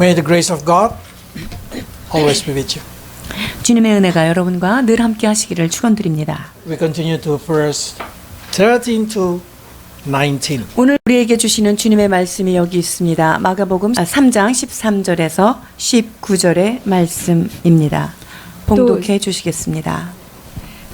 May the grace of God always be with you. 주님의 은혜가 여러분과 늘 함께 하시기를 축원드립니다. We continue to verse 13 to 19. 오늘 우리에게 주시는 주님의 말씀이 여기 있습니다. 마가복음 3장 13절에서 19절의 말씀입니다. 봉독해 주시겠습니다.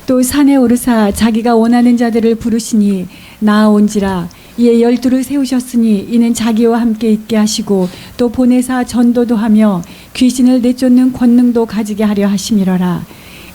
또 산에 오르사 자기가 원하는 자들을 부르시니 나아온지라. 이에 12를 세우셨으니 이는 자기와 함께 있게 하시고 또 보내사 전도도 하며 귀신을 내쫓는 권능도 가지게 하려 하심이러라.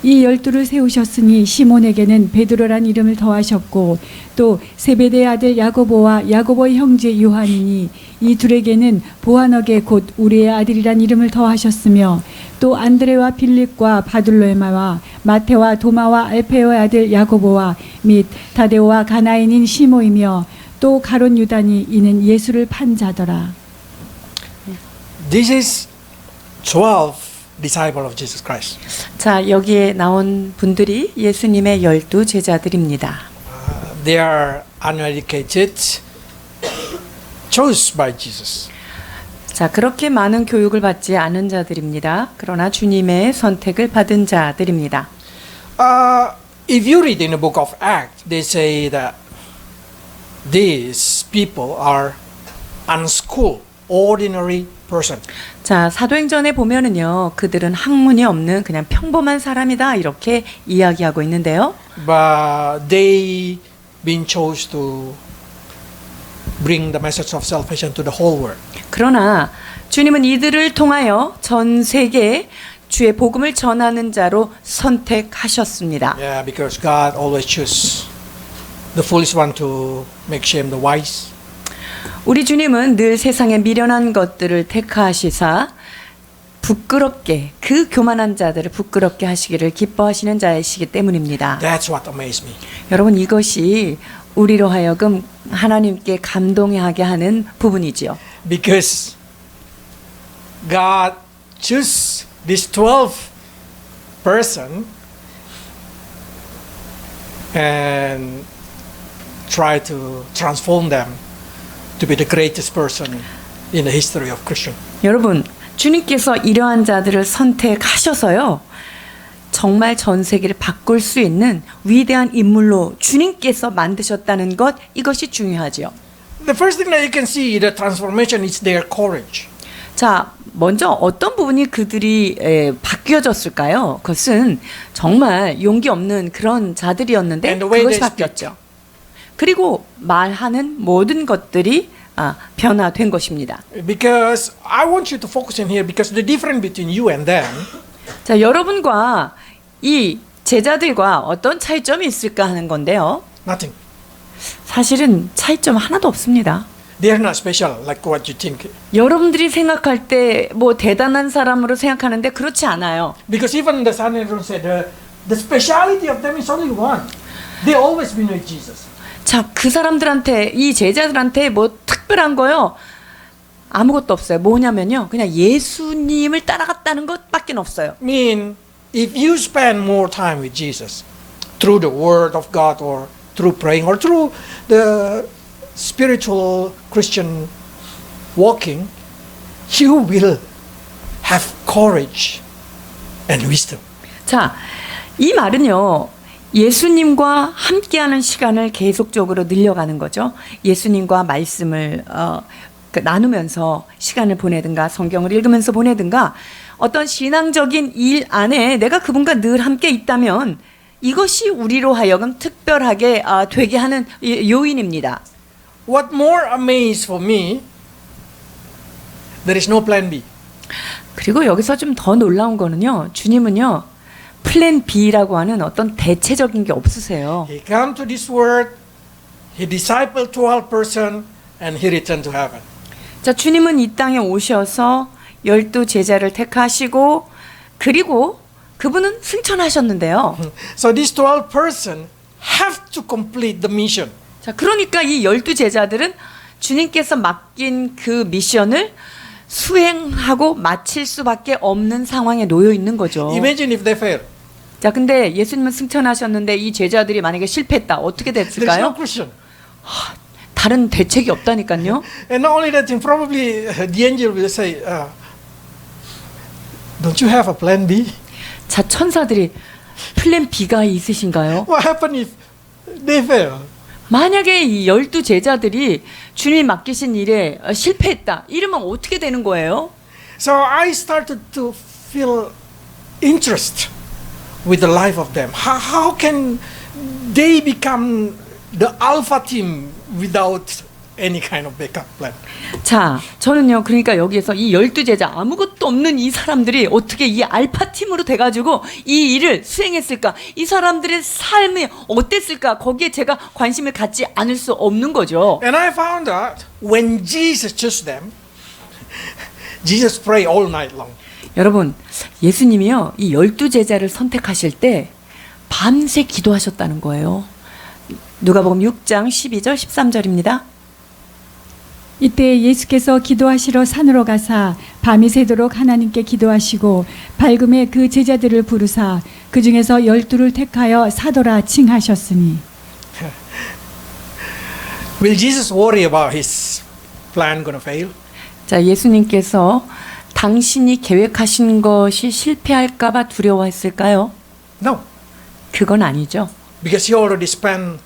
이 12를 세우셨으니 시몬에게는 베드로란 이름을 더하셨고 또 세베대의 아들 야고보와 야고보의 형제 요한이니 이 둘에게는 보아너게 곧 우리의 아들이란 이름을 더하셨으며 또 안드레와 빌립과 바둘로에마와 마테와 도마와 알페오의 아들 야고보와 및 다데오와 가나인인 시모이며 또 가론 유다니 이는 예수를 판 자더라. This is 12 disciples of Jesus Christ. 자, 여기에 나온 분들이 예수님의 12 제자들입니다. They are uneducated, chosen by Jesus. 자, 그렇게 많은 교육을 받지 않은 자들입니다. 그러나 주님의 선택을 받은 자들입니다. If you read in the book of Acts, they say that these people are unschooled, ordinary person. 자, 사도행전에 보면은요, 그들은 학문이 없는 그냥 평범한 사람이다 이렇게 이야기하고 있는데요. But they been chose to bring the message of salvation to the whole world. 그러나 주님은 이들을 통하여 전 세계에 주의 복음을 전하는 자로 선택하셨습니다. Yeah, because God always choose the foolish one to make shame the wise. 우리 주님은 늘 세상의 미련한 것들을 택하시사 부끄럽게 그 교만한 자들을 부끄럽게 하시기를 기뻐하시는 자이시기 때문입니다. That's what amazed me. 여러분, 이것이 우리로 하여금 하나님께 감동하게 하는 부분이지요. Because God chose these 12 person and try to transform them to be the greatest person in the history of Christian. 여러분, 주님께서 이러한 자들을 선택하셔서요, 정말 전 세계를 바꿀 수 있는 위대한 인물로 주님께서 만드셨다는 것, 이것이 중요하지요. The first thing that you can see the transformation is their courage. 자, 먼저 어떤 부분이 그들이 바뀌어졌을까요? 그것은 정말 용기 없는 그런 자들이었는데 And the way 그것이 they 바뀌었죠. 그리고 말하는 모든 것들이 변화된 것입니다. Because I want you to focus in here because the difference between you and them 자, 여러분과 이 제자들과 어떤 차이점이 있을까 하는 건데요. nothing. 사실은 차이점 하나도 없습니다. They are not special like what you think. 여러분들이 생각할 때 뭐 대단한 사람으로 생각하는데 그렇지 않아요. Because even the Sanhedrin said the speciality of them is only one. They always been with Jesus. 자, 그 사람들한테, 이 제자들한테 뭐 특별한 거요? 아무것도 없어요. 뭐냐면요, 그냥 예수님을 따라갔다는 것밖에 없어요. Mean if you spend more time with Jesus through the Word of God or through praying or through the spiritual Christian walking, you will have courage and wisdom. 자, 이 말은요, 예수님과 함께하는 시간을 계속적으로 늘려가는 거죠. 예수님과 말씀을 나누면서 시간을 보내든가 성경을 읽으면서 보내든가 어떤 신앙적인 일 안에 내가 그분과 늘 함께 있다면 이것이 우리로 하여금 특별하게 되게 하는 요인입니다. What more amazed for me, there is no plan B. 그리고 여기서 좀 더 놀라운 거는요, 주님은요, 플랜 B라고 하는 어떤 대체적인 게 없으세요. He came to this world, he discipled 12 person, and he returned to heaven. 자, 주님은 이 땅에 오셔서 12 제자를 택하시고 그리고 그분은 승천하셨는데요. So these 12 person have to complete the mission. 자, 그러니까 이 12 제자들은 주님께서 맡긴 그 미션을 수행하고 마칠 수밖에 없는 상황에 놓여 있는 거죠. Imagine if they fail. 자, 근데 예수님은 승천하셨는데 이 제자들이 만약에 실패했다. 어떻게 There is no 됐을까요? Christian. 다른 대책이 없다니까요. And not only that, probably the angel will say, Don't you have a plan B? 자, 천사들이 플랜 B가 있으신가요? What happened if they fail? 만약에 이 12 제자들이 주님이 맡기신 일에 실패했다. 이러면 어떻게 되는 거예요? So I started to feel interest with the life of them. How can they become the alpha team without any kind of backup plan? 자, 저는요, 그러니까 여기에서 이 12 제자, 아무것도 없는 이 사람들이 어떻게 이 알파 팀으로 돼가지고 이 일을 수행했을까? 이 사람들의 삶이 어땠을까? 거기에 제가 관심을 갖지 않을 수 없는 거죠. And I found out when Jesus chose them, Jesus prayed all night long. 여러분, 예수님이요, 이 12 제자를 선택하실 때 밤새 기도하셨다는 거예요. 누가복음 6장 12절 13절입니다. 이때 예수께서 기도하시러 산으로 가사 밤이 새도록 하나님께 기도하시고 밝음에 그 제자들을 부르사 그 중에서 12를 택하여 사도라 칭하셨으니. Will Jesus worry about his plan going to fail? 자, 예수님께서 당신이 계획하신 것이 실패할까봐 두려워했을까요? No, 그건 아니죠. because he already spent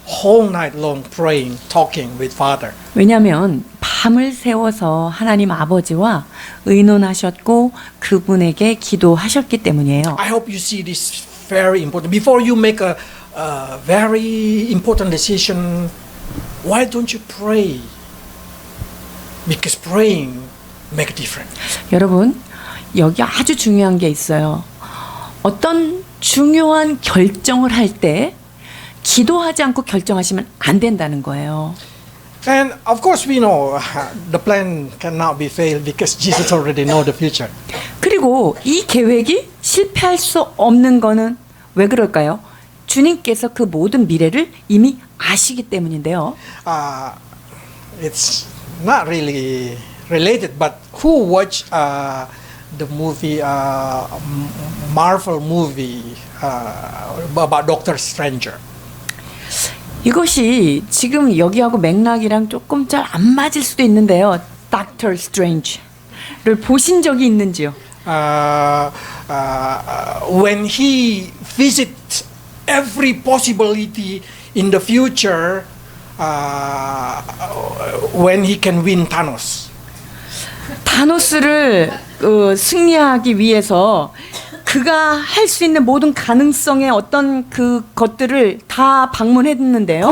whole night long praying, talking with Father. 왜냐하면 밤을 새워서 하나님 아버지와 의논하셨고 그분에게 기도하셨기 때문이에요. I hope you see this very important. Before you make a very important decision, why don't you pray? Because praying make a difference. 여러분, 여기 아주 중요한 게 있어요. 어떤 중요한 결정을 할 때 기도하지 않고 결정하시면 안 된다는 거예요. And of course we know the plan cannot be failed because Jesus already know the future. 그리고 이 계획이 실패할 수 없는 거는 왜 그럴까요? 주님께서 그 모든 미래를 이미 아시기 때문인데요. It's not really related, but who watch the movie Marvel movie about Doctor Stranger? 이것이 지금 여기하고 맥락이랑 조금 잘 안 맞을 수도 있는데요. Doctor Strange를 보신 적이 있는지요? When he visits every possibility in the future, when he can win Thanos. 타노스를 승리하기 위해서 그가 할 수 있는 모든 가능성의 어떤 그 것들을 다 방문했는데요.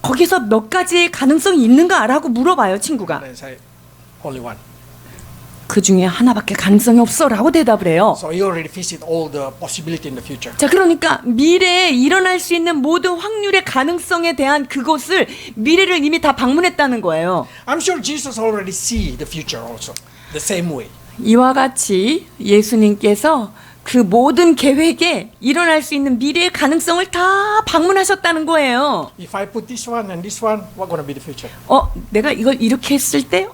거기에서 몇 가지 가능성이 있는가라고 물어봐요, 친구가. They say only one. 그 중에 하나밖에 가능성이 없어라고 대답을 해요. So he already visit all the possibility in the future. 자, 그러니까 미래에 일어날 수 있는 모든 확률의 가능성에 대한 그것을 미래를 이미 다 방문했다는 거예요. I'm sure Jesus already see the future also the same way. 이와 같이 예수님께서 그 모든 계획에 일어날 수 있는 미래의 가능성을 다 방문하셨다는 거예요. If I put this one and this one, what going to be the future? 내가 이걸 이렇게 했을 때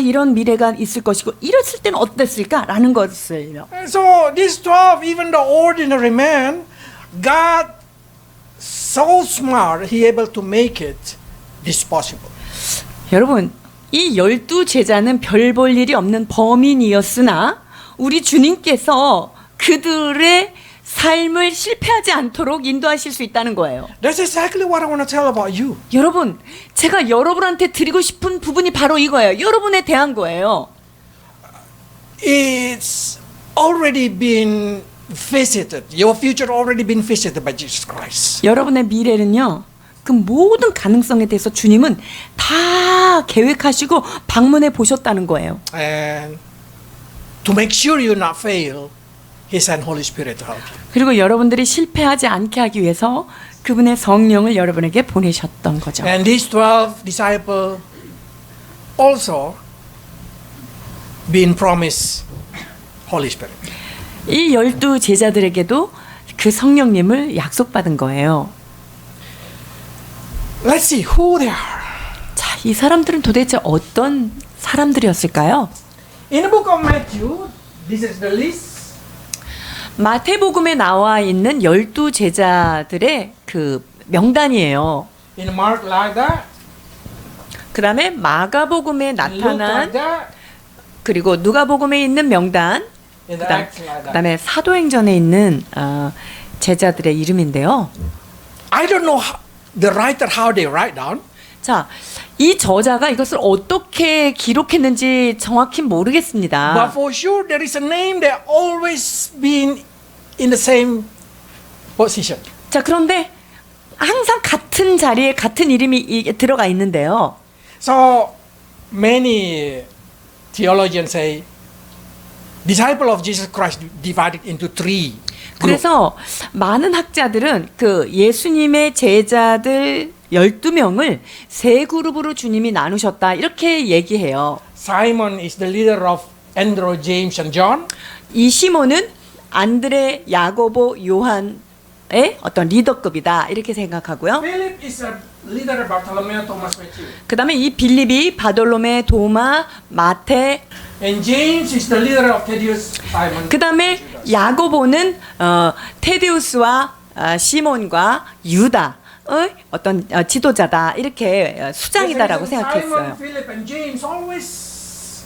이런 미래가 있을 것이고 이랬을 때는 어땠을까라는 것을요. And so these 12, even the ordinary man, God so smart, he able to make it this possible. 여러분, 이 12 제자는 별 볼 일이 없는 범인이었으나 우리 주님께서 그들의 삶을 실패하지 않도록 인도하실 수 있다는 거예요. That's exactly what I want to tell about you. 여러분, 제가 여러분한테 드리고 싶은 부분이 바로 이거예요. 여러분에 대한 거예요. It's already been visited. Your future already been visited by Jesus Christ. 여러분의 미래는요. 그 모든 가능성에 대해서 주님은 다 계획하시고 방문해 보셨다는 거예요. And to make sure you not fail, He sent Holy Spirit to help you. 그리고 여러분들이 실패하지 않게 하기 위해서 그분의 성령을 여러분에게 보내셨던 거죠. And these 12 disciples also been promised Holy Spirit. 이 12 제자들에게도 그 성령님을 약속받은 거예요. Let's see who they are. 자, 이 사람들은 도대체 어떤 사람들이었을까요? In the book of Matthew, this is the list. 마태복음에 나와 있는 12 제자들의 그 명단이에요. In Mark like that. 그 다음에 마가복음에 In Luke like 나타난 that. 그리고 누가복음에 있는 명단, In the Acts like that. 그다음에 사도행전에 있는 제자들의 이름인데요. I don't know the writer how they write down. 자, 이 저자가 이것을 어떻게 기록했는지 정확히 모르겠습니다. But for sure, there is a name that always been in the same position. 자, 그런데 항상 같은 자리에 같은 이름이 들어가 있는데요. So many theologians say disciple of Jesus Christ divided into three groups. 그래서 많은 학자들은 그 예수님의 제자들 12명을 세 그룹으로 주님이 나누셨다 이렇게 얘기해요. Simon is the leader of Andrew, James, and John. 이 시몬은 안드레, 야고보, 요한의 어떤 리더급이다 이렇게 생각하고요. Philip is a leader of Bartholomew, Thomas, Matthew. 그다음에 이 빌립이 바돌로메, 도마, 마테, And James is the leader of Thaddeus, Simon. 그다음에 야고보는 테데우스와 시몬과 유다의 어떤 지도자다 이렇게 수장이다라고 Simon, 생각했어요. Philip, and James always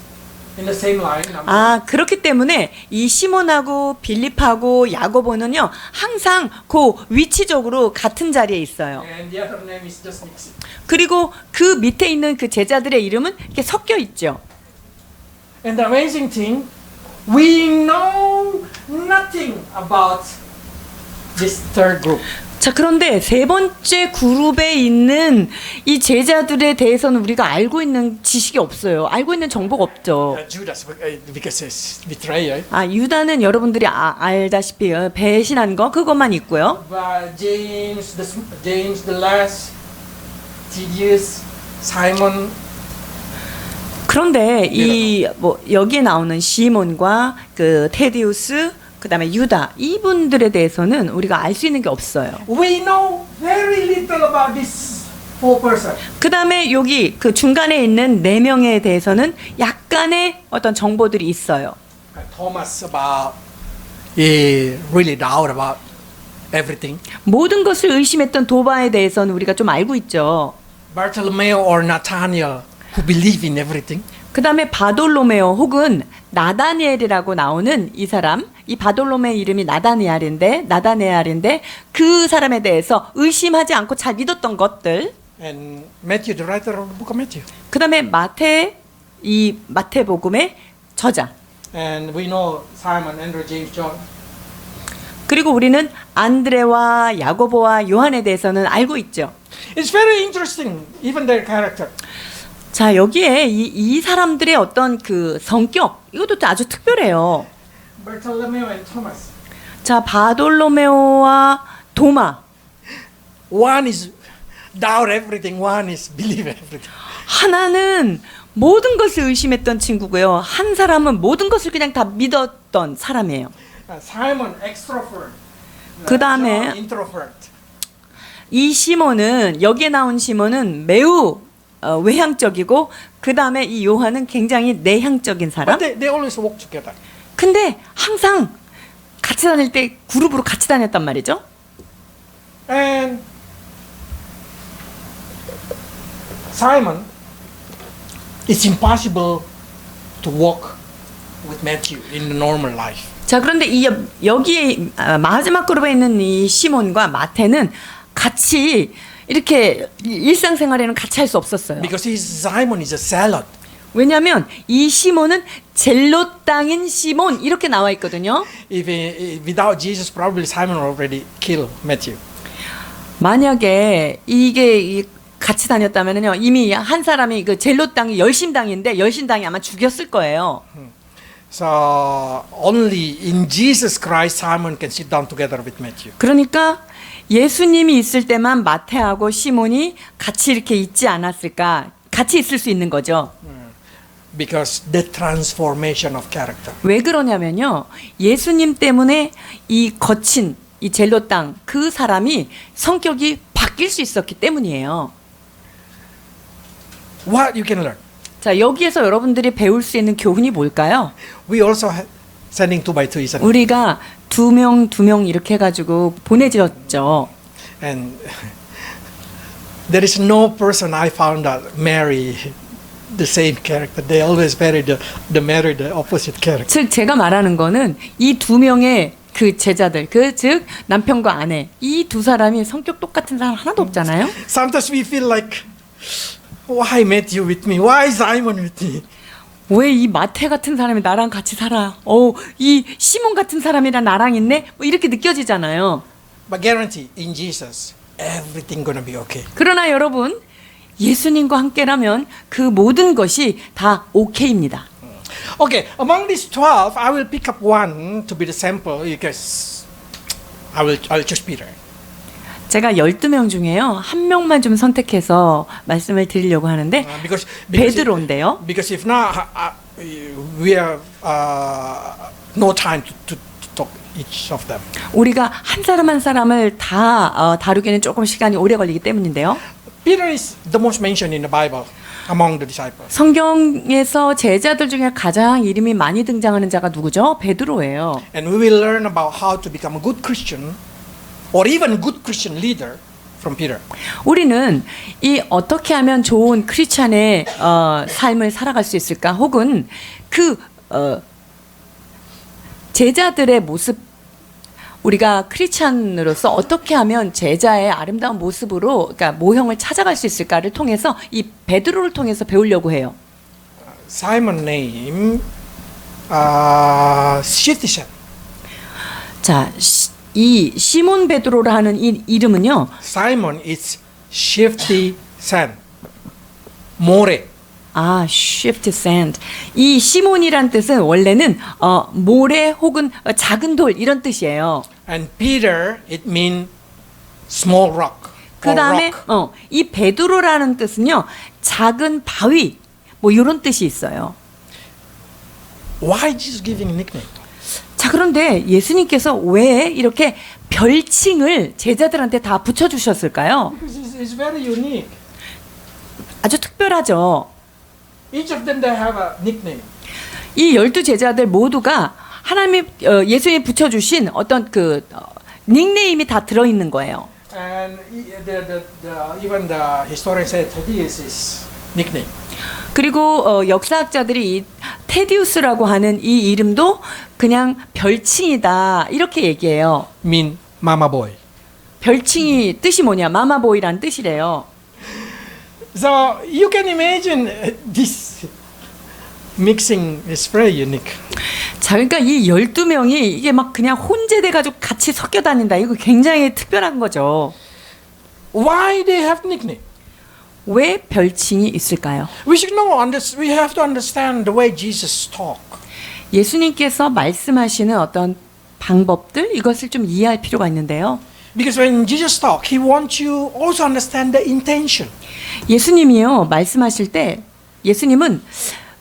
in the same line. 아, 그렇기 때문에 이 시몬하고 빌립하고 야고보는요 항상 그 위치적으로 같은 자리에 있어요. And the other name is just mixed. 그리고 그 밑에 있는 그 제자들의 이름은 이렇게 섞여 있죠. And the amazing thing, we know nothing about this third group. 자, 그런데 세 번째 그룹에 있는 이 제자들에 대해서는 우리가 알고 있는 지식이 없어요. 알고 있는 정보가 없죠. Judas, because it's betrayal. 아, 유다는 여러분들이 알다시피 배신한 거 그것만 있고요. But James, the last, Thaddeus, Simon. 그런데 이 뭐 여기에 나오는 시몬과 그 테디우스 그다음에 유다 이분들에 대해서는 우리가 알 수 있는 게 없어요. We know very little about this four person. 그다음에 여기 그 중간에 있는 네 명에 대해서는 약간의 어떤 정보들이 있어요. Thomas about he really doubt about everything. 모든 것을 의심했던 도바에 대해서는 우리가 좀 알고 있죠. Bartholomew or Nathaniel who believe in everything. 그다음에 바돌로메오 혹은 나다니엘이라고 나오는 이 사람, 이 바돌로메의 이름이 나다니엘인데 그 사람에 대해서 의심하지 않고 잘 믿었던 것들. And Matthew, the writer of the book of Matthew. 그다음에 이 마태복음의 저자. And we know Simon, Andrew, James, John. 그리고 우리는 안드레와 야고보와 요한에 대해서는 알고 있죠. It's very interesting, even their character. 자, 여기에 이 사람들의 어떤 그 성격 이것도 아주 특별해요. Bartholomew and Thomas. 자, 바돌로메오와 도마. One is doubt everything, one is believe everything. 하나는 모든 것을 의심했던 친구고요. 한 사람은 모든 것을 그냥 다 믿었던 사람이에요. Simon, extrovert. 그다음에 John, introvert. 이 시몬은 여기에 나온 시몬은 매우 외향적이고 그다음에 이 요한은 굉장히 내향적인 사람. But they always walk together. 근데 항상 같이 다닐 때 그룹으로 같이 다녔단 말이죠. And Simon, it's impossible to walk with Matthew in the normal life. 자, 그런데 여기에 마지막 그룹에 있는 이 시몬과 마태는 같이 이렇게 일상생활에는 같이 할 수 없었어요. Because Simon is a zealot. 왜냐하면 이 시몬은 젤롯 땅인 시몬 이렇게 나와 있거든요. Without Jesus, probably Simon already killed Matthew. 만약에 이게 같이 다녔다면요 이미 한 사람이 그 젤롯 땅이 열심당인데 열심당이 아마 죽였을 거예요. So only in Jesus Christ Simon can sit down together with Matthew. 그러니까 예수님이 있을 때만 마태하고 시몬이 같이 이렇게 있지 않았을까? 같이 있을 수 있는 거죠. Because the transformation of character. 왜 그러냐면요. 예수님 때문에 이 거친 이 젤롯 땅 그 사람이 성격이 바뀔 수 있었기 때문이에요. What you can learn? 자, 여기에서 여러분들이 배울 수 있는 교훈이 뭘까요? We also sending 2 by 2 isn't it? 우리가 두 명 이렇게 해가지고 보내드렸죠. And there is no person I found that Mary the same character. They always marry the opposite character. 즉 제가 말하는 거는 이 두 명의 그 제자들, 즉 남편과 아내, 이 두 사람이 성격 똑같은 사람 하나도 없잖아요. Sometimes we feel like, why Matthew with me? Why Simon with me? 왜 이 마태 같은 사람이 나랑 같이 살아? 이 시몬 같은 사람이랑 나랑 있네? 뭐 이렇게 느껴지잖아요. But guarantee in Jesus, everything gonna be okay. 그러나 여러분, 예수님과 함께라면 그 모든 것이 다 오케이입니다. Okay, among these 12, I will pick up one to be the sample because I'll choose Peter. 제가 12명 중에요. 한 명만 좀 선택해서 말씀을 드리려고 하는데 베드로인데요. Because if not, we have no time to talk each of them. 우리가 한 사람 한 사람을 다 다루기에는 조금 시간이 오래 걸리기 때문인데요. Peter is the most mentioned in the Bible among the disciples. 성경에서 제자들 중에 가장 이름이 많이 등장하는 자가 누구죠? 베드로예요. And we will learn about how to become a good Christian or even good Christian leader from Peter. 우리는 이 어떻게 하면 좋은 크리스찬의 삶을 살아갈 수 있을까? 혹은 그 제자들의 모습, 우리가 크리스찬으로서 어떻게 하면 제자의 아름다운 모습으로, 그러니까 모형을 찾아갈 수 있을까를 통해서 이 베드로를 통해서 배우려고 해요. Simon name Shifty. 자, 이 시몬 베드로라는 이 이름은요. Simon is shifty sand. 모래. shift sand. 이 시몬이란 뜻은 원래는 모래 혹은 작은 돌 이런 뜻이에요. And Peter it means small rock. 그 다음에 이 베드로라는 뜻은요, 작은 바위 뭐 이런 뜻이 있어요. Why Jesus giving nickname? 자, 그런데 예수님께서 왜 이렇게 별칭을 제자들한테 다 붙여주셨을까요? Because it's very unique. 아주 특별하죠. Each of them they have a nickname. 이 12 제자들 모두가 하나님이 예수님이 붙여주신 어떤 그 닉네임이 다 들어있는 거예요. And even the historian said Thaddeus is nickname. 그리고 역사학자들이 이 테디우스라고 하는 이 이름도 그냥 별칭이다 이렇게 얘기해요. Mean mama boy. 별칭이 뜻이 뭐냐? 마마보이란 뜻이래요. So you can imagine this mixing is very unique. 자, 그러니까 이 12명이 이게 막 그냥 혼재돼 가지고 같이 섞여 다닌다. 이거 굉장히 특별한 거죠. Why they have nickname? 왜 별칭이 있을까요? We have to understand the way Jesus talk. 예수님께서 말씀하시는 어떤 방법들 이것을 좀 이해할 필요가 있는데요. Because when Jesus talk, he wants you also understand the intention. 예수님이요 말씀하실 때 예수님은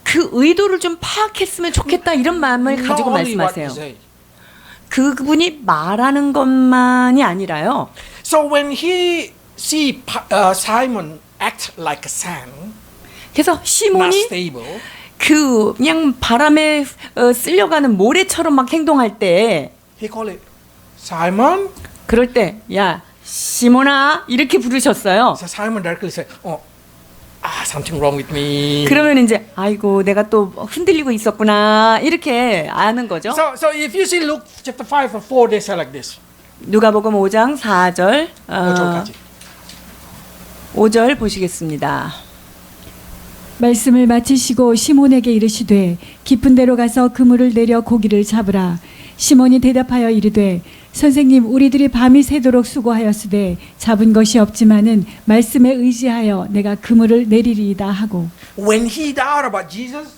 그 의도를 좀 파악했으면 좋겠다 이런 마음을 가지고 말씀하세요. 그분이 말하는 것만이 아니라요. So when he see Simon act like a sand, 그래서 not 시몬이 stable, 그냥 바람에 쓸려가는 모래처럼 막 행동할 때 he call it Simon. 그럴 때 야 시몬아 이렇게 부르셨어요. So Simon directly said, something wrong with me. 그러면 이제 아이고 내가 또 흔들리고 있었구나 이렇게 아는 거죠. So if you see Luke chapter 5 or 4, they say like this. 누가복음 5장 4절 5절까지. 5절 보시겠습니다. 말씀을 마치시고 시몬에게 이르시되 깊은 데로 가서 그물을 내려 고기를 잡으라. 시몬이 대답하여 이르되 선생님 우리들이 밤이 새도록 수고하였으되 잡은 것이 없지만은 말씀에 의지하여 내가 그물을 내리리이다 하고. When he doubt about Jesus,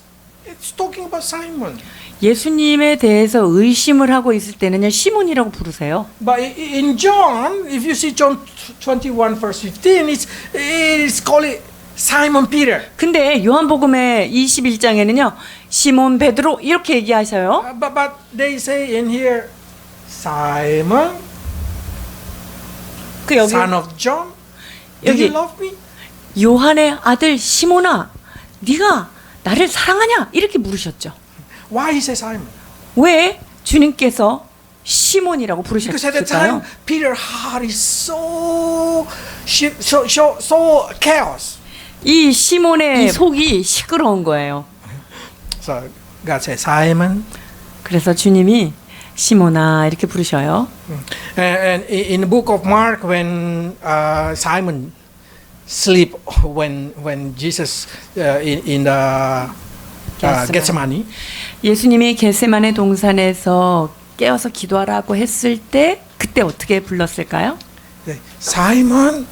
it's talking about Simon. 예수님에 대해서 의심을 하고 있을 때는요 시몬이라고 부르세요. But in John, if you see John 21 verse 15, it's called Simon Peter. 근데 요한복음의 21장에는요 시몬 베드로 이렇게 얘기하셔요. But they say in here, Simon, 그 여기 son of John, do 여기 you love me? 요한의 아들 시몬아, 네가 나를 사랑하냐? 이렇게 물으셨죠. Why he says Simon? 왜 주님께서 시몬이라고 Because at the time, 부르셨을까요? Peter's heart is so chaos. 이 시몬의 속이 시끄러운 거예요. So God said, Simon. 그래서 주님이 시몬아 이렇게 부르셔요. And in the book of Mark, when Simon sleep when Jesus in the Gethsemane, 예수님이 겟세마네 동산에서 깨어서 기도하라고 했을 때 그때 어떻게 불렀을까요? Simon.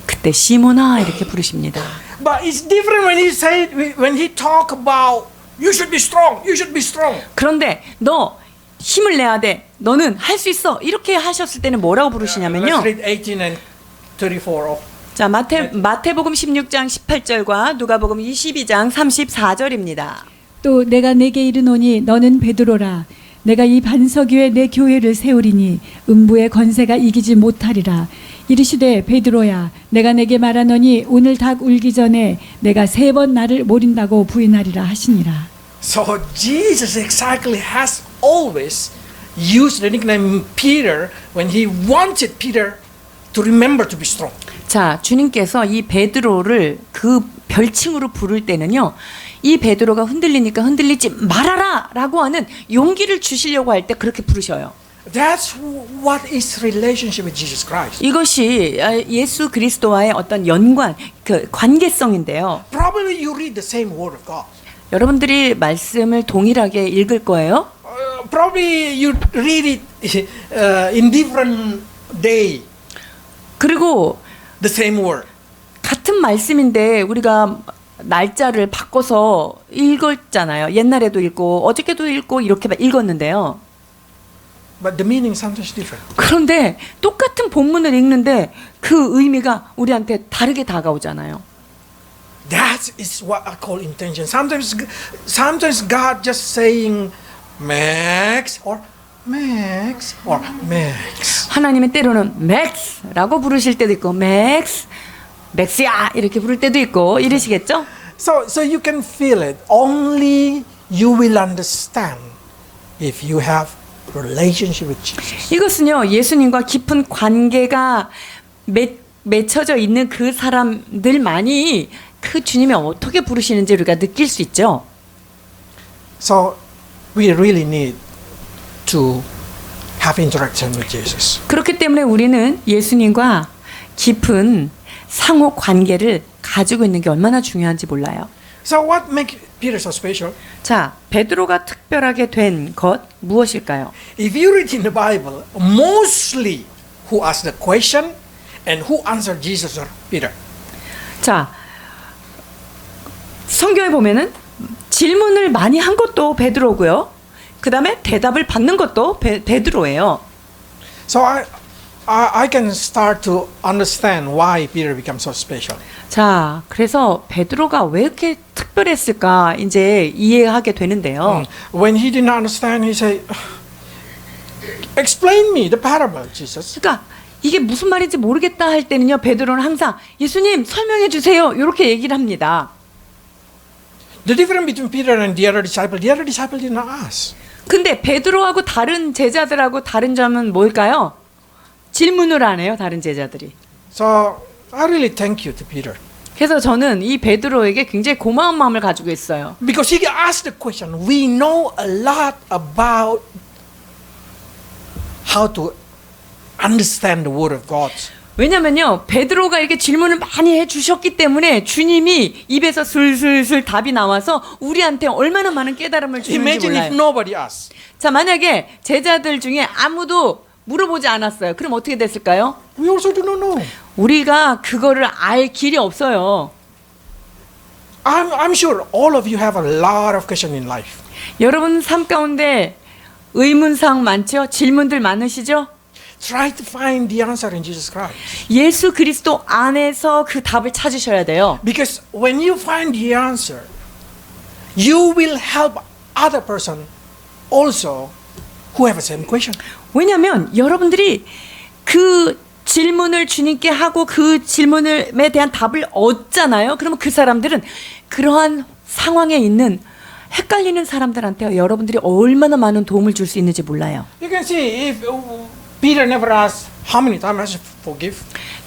그때 시몬아 이렇게 부르십니다. But it's different when he talk about you should be strong, you should be strong. 그런데 너 힘을 내야 돼. 너는 할 수 있어. 이렇게 하셨을 때는 뭐라고 부르시냐면요. Let's read 18 and 34 of. 자, 마태복음 16장 18절과 누가복음 22장 34절입니다. 또 내가 내게 이르노니 너는 베드로라. 내가 이 반석 위에 내 교회를 세우리니 음부의 건세가 이기지 못하리라. 이르시되 베드로야 내가 내게 말하노니 오늘 닭 울기 전에 내가 3번 나를 모른다고 부인하리라 하시니라. So Jesus exactly has always used the nickname Peter when he wanted Peter to remember to be strong. 자, 주님께서 이 베드로를 그 별칭으로 부를 때는요. 이 베드로가 흔들리니까 흔들리지 말아라 라고 하는 용기를 주시려고 할 때 그렇게 부르셔요. That's what is relationship with Jesus Christ. 이것이 예수 그리스도와의 어떤 연관, 그 관계성인데요. Probably you read the same word of God. 여러분들이 말씀을 동일하게 읽을 거예요. Probably you read it in different day. 그리고 The same word. 같은 말씀인데 우리가 날짜를 바꿔서 읽었잖아요. 옛날에도 읽고 어저께도 읽고 이렇게 읽었는데요. But the meaning sometimes different. 그런데 똑같은 본문을 읽는데 그 의미가 우리한테 다르게 다가오잖아요. That is what I call intention. Sometimes God just saying Max or Max or Max. 하나님은 때로는 맥스라고 부르실 때도 있고 맥스야 이렇게 부를 때도 있고 이러시겠죠? So you can feel it. Only you will understand if you have relationship with Jesus. 이것은요 예수님과 깊은 관계가 맺혀져 있는 그 사람들만이 그 주님이 어떻게 부르시는지 우리가 느낄 수 있죠. So we really need to have interaction with Jesus. 그렇기 때문에 우리는 예수님과 깊은 상호 관계를 가지고 있는 게 얼마나 중요한지 몰라요. So what makes Peter so special? 자, 베드로가 특별하게 된 것 무엇일까요? If you read in the Bible, mostly who asked the question and who answered Jesus or Peter. 자, 성경에 보면은 질문을 많이 한 것도 베드로고요. 그 다음에 대답을 받는 것도 베드로예요. So I can start to understand why Peter becomes so special. 자, 그래서 베드로가 왜 이렇게 특별했을까 이제 이해하게 되는데요. When he did not understand, he said, "Explain me the parable, Jesus." 그러니까 이게 무슨 말인지 모르겠다 할 때는요, 베드로는 항상 예수님 설명해 주세요 이렇게 얘기를 합니다. The difference between Peter and the other disciple did not ask. 근데 베드로하고 다른 제자들하고 다른 점은 뭘까요? 질문을 안 해요, 다른 제자들이. So I really thank you to Peter. 그래서 저는 이 베드로에게 굉장히 고마운 마음을 가지고 있어요. Because he asked the question, we know a lot about how to understand the word of God. 왜냐면요, 베드로가 이렇게 질문을 많이 해주셨기 때문에 주님이 입에서 술술술 답이 나와서 우리한테 얼마나 많은 깨달음을 주는지 Imagine 몰라요. if nobody asked. 자, 만약에 제자들 중에 아무도 물어보지 않았어요. 그럼 어떻게 됐을까요? We also do not know. 우리가 그거를 알 길이 없어요. I'm sure all of you have a lot of questions in life. 여러분 삶 가운데 의문사항 많죠? 질문들 많으시죠? Try to find the answer in Jesus Christ. 예수 그리스도 안에서 그 답을 찾으셔야 돼요. Because when you find the answer, you will help other person also who have the same question. 왜냐하면 여러분들이 그 질문을 주님께 하고 그 질문에 대한 답을 얻잖아요. 그러면 그 사람들은 그러한 상황에 있는 헷갈리는 사람들한테 여러분들이 얼마나 많은 도움을 줄 수 있는지 몰라요. You can see if Peter never asked How many times I should forgive?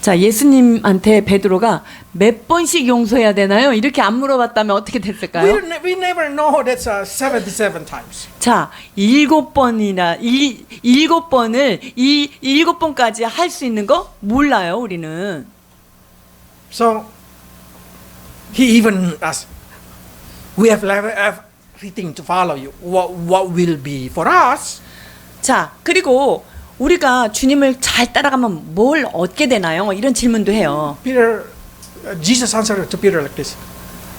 자, 예수님한테 베드로가 몇 번씩 용서해야 되나요? 이렇게 안 물어봤다면 어떻게 됐을까요? We never know that's 77 times. 자, 7번이나 7번을 이 7번까지 할 수 있는 거 몰라요, 우리는. So he even asked, we have everything to follow you. What will be for us? 자, 그리고 우리가 주님을 잘 따라가면 뭘 얻게 되나요? 이런 질문도 해요. Jesus answered to Peter like this: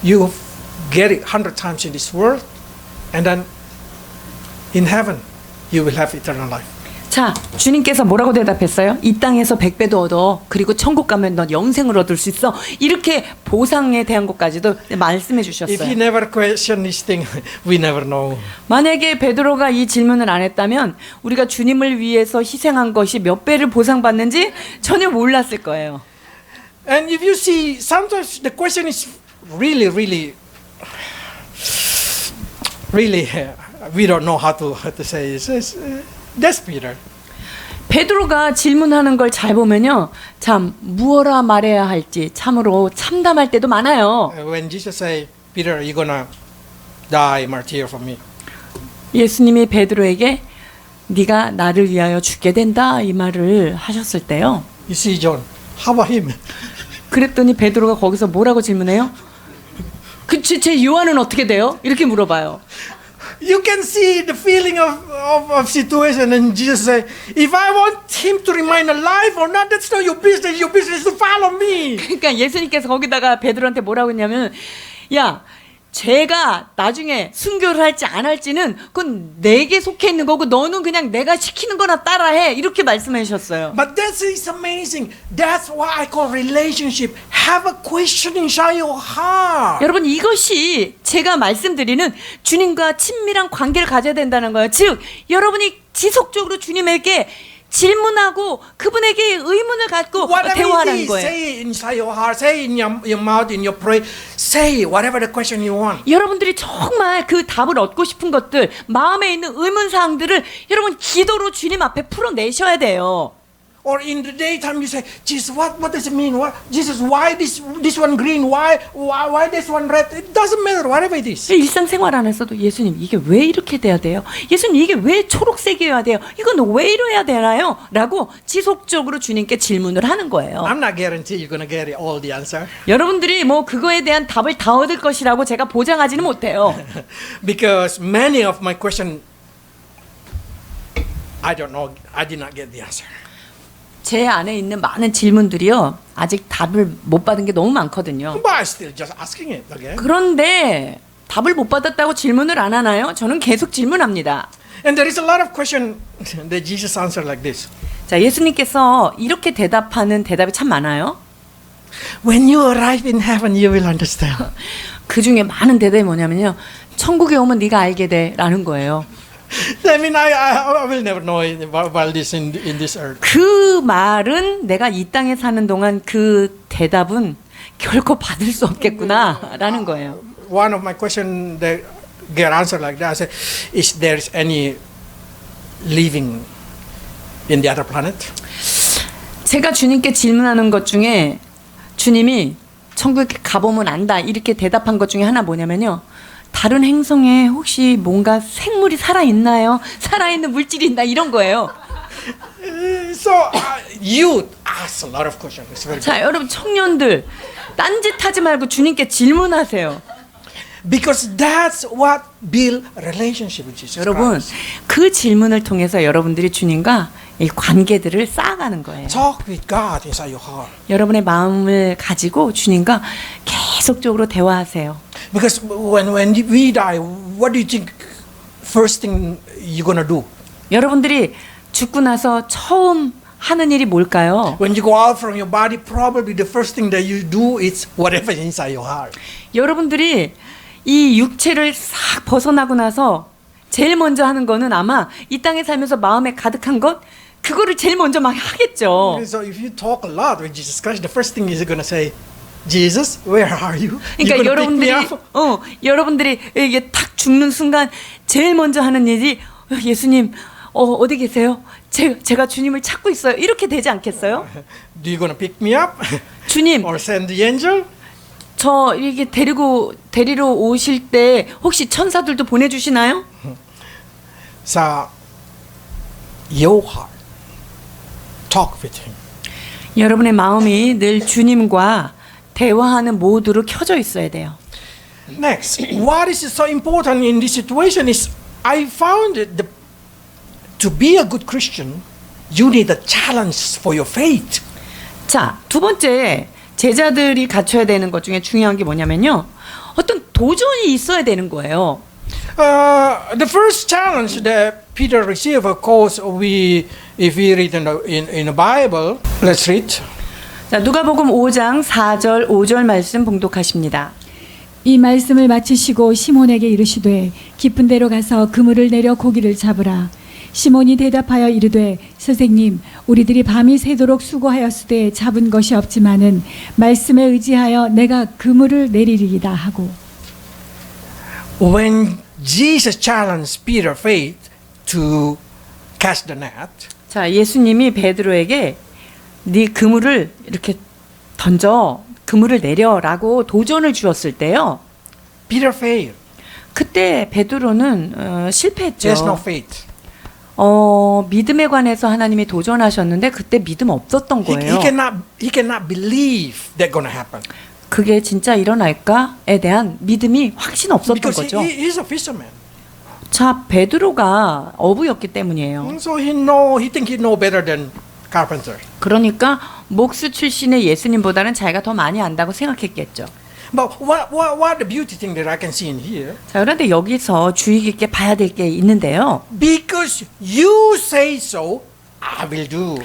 you get it 100 times in this world, and then in heaven you will have eternal life. 자, 주님께서 뭐라고 대답했어요? 이 땅에서 100배도 얻어. 그리고 천국 가면 넌 영생을 얻을 수 있어. 이렇게 보상에 대한 것까지도 말씀해 If he 주셨어요. never question this thing, we never know. 만약에 베드로가 이 질문을 안 했다면 우리가 주님을 위해서 희생한 것이 몇 배를 보상받는지 전혀 몰랐을 거예요. And if you see, sometimes the question is really, we don't know how to say it. That's Peter. 베드로가 질문하는 걸 잘 보면요, 참 무엇라 말해야 할지 참으로 참담할 때도 많아요. When Jesus say, Peter, you're gonna die martyr for me. 예수님이 베드로에게 네가 나를 위하여 죽게 된다 이 말을 하셨을 때요. You see, John, how about him? 그랬더니 베드로가 거기서 뭐라고 질문해요? 제 요한은 어떻게 돼요? 이렇게 물어봐요. You can see the feeling of situation, and Jesus say, if I want him to remain alive or not, that's not your business. Your business is to follow me. 그러니까 예수님께서 거기다가 베드로한테 뭐라고 했냐면, 야, 쟤가 나중에 순교를 할지 안 할지는 그건 내게 속해 있는 거고 너는 그냥 내가 시키는 거나 따라해, 이렇게 말씀해 주셨어요. But that is amazing. That's what I call relationship. Have a question inside your heart. 여러분, 이것이 제가 말씀드리는 주님과 친밀한 관계를 가져야 된다는 거예요. 즉, 여러분이 지속적으로 주님에게 질문하고 그분에게 의문을 갖고 Whatever 대화하는 it is, 거예요. say it inside your heart, say it in your mouth, in your prayer. Say whatever the question you want. 여러분들이 정말 그 답을 얻고 싶은 것들, 마음에 있는 의문사항들을 여러분 기도로 주님 앞에 풀어내셔야 돼요. Or in the daytime you say, Jesus, what does it mean? What, Jesus, why this one green? Why this one red? It doesn't matter, whatever it is. 일상생활 안에서도 예수님 이게 왜 이렇게 돼야 돼요? 예수님 이게 왜 초록색이어야 돼요? 이건 왜 이래야 되나요? 라고 지속적으로 주님께 질문을 하는 거예요. I'm not guarantee you're gonna get all the answer. 여러분들이 뭐 그거에 대한 답을 다 얻을 것이라고 제가 보장하지는 못해요. Because many of my question, I don't know, I did not get the answer. 제 안에 있는 많은 질문들이요, 아직 답을 못 받은 게 너무 많거든요. But I'm still just asking it again. 그런데 답을 못 받았다고 질문을 안 하나요? 저는 계속 질문합니다. And there is a lot of question that Jesus answered like this. 자, 예수님께서 이렇게 대답하는 대답이 참 많아요. When you arrive in heaven, you will understand. 그 중에 많은 대답이 뭐냐면요, 천국에 오면 네가 알게 돼라는 거예요. I mean, I will never know about this in this earth. 그 말은 내가 이 땅에 사는 동안 그 대답은 결코 받을 수 없겠구나라는 거예요. One of my question that get answered like that, I said, is there any living in the other planet? 제가 주님께 질문하는 것 중에 주님이 천국에 가보면 안다 이렇게 대답한 것 중에 하나 뭐냐면요, 다른 행성에 혹시 뭔가 생물이 살아있나요? 살아있는 물질이 있나? 이런 거예요. So you ask a lot of questions. It's very 자, 여러분 청년들, 딴짓하지 말고 주님께 질문하세요. because that's what build relationship with Jesus 여러분, Christ. 그 질문을 통해서 여러분들이 주님과 이 관계들을 쌓아가는 거예요. Talk with God inside your heart. 여러분의 마음을 가지고 주님과 계속적으로 대화하세요. Because when we die, what do you think first thing you're gonna do? 여러분들이 죽고 나서 처음 하는 일이 뭘까요? When you go out from your body, probably the first thing that you do is whatever is inside your heart. 여러분들이 이 육체를 싹 벗어나고 나서 제일 먼저 하는 거는 아마 이 땅에 살면서 마음에 가득한 것, 그거를 제일 먼저 막 하겠죠. So if you talk a lot with Jesus Christ, the first thing is gonna say, Jesus, where are you? 그러니까 You gonna pick me 여러분들이 이게 탁 죽는 순간 제일 먼저 하는 일이 예수님 어디 계세요? 제가 주님을 찾고 있어요. 이렇게 되지 않겠어요? Do you gonna pick me up 주님, or send the angel? 저 이렇게 데리러 오실 때 혹시 천사들도 보내주시나요? So your heart talk with him. 여러분의 마음이 늘 주님과 대화하는 모드로 켜져 있어야 돼요. Next, what is so important in this situation is I found it to be a good Christian, you need a challenge for your faith. 자, 두 번째 제자들이 갖춰야 되는 것 중에 중요한 게 뭐냐면요. 어떤 도전이 있어야 되는 거예요. The first challenge that Peter received, of course, if we read in the Bible, let's read. 자, 누가복음 5장 4절 5절 말씀 봉독하십니다. 이 말씀을 마치시고 시몬에게 이르시되 깊은 데로 가서 그물을 내려 고기를 잡으라. 시몬이 대답하여 이르되 선생님 우리들이 밤이 새도록 수고하였으되 잡은 것이 없지만은 말씀에 의지하여 내가 그물을 내리리이다 하고. When Jesus challenged Peter's faith to cast the net, 자, 예수님이 베드로에게 네 그물을 이렇게 던져 그물을 내려라고 도전을 주었을 때요. Peter failed. 그때 베드로는 He 실패했죠. has no faith. 믿음에 관해서 하나님이 도전하셨는데 그때 믿음 없었던 거예요. He cannot believe that gonna happen. 그게 진짜 일어날까에 대한 믿음이 확신 없었던 Because 거죠. he's a fisherman. 자, 베드로가 어부였기 때문이에요. So he think he know better than carpenter. 그러니까 목수 출신의 예수님보다는 자기가 더 많이 안다고 생각했겠죠. But what the beauty thing that I can see in here? 자, 그런데 여기서 주의 깊게 봐야 될 게 있는데요. Because you say so, I will do.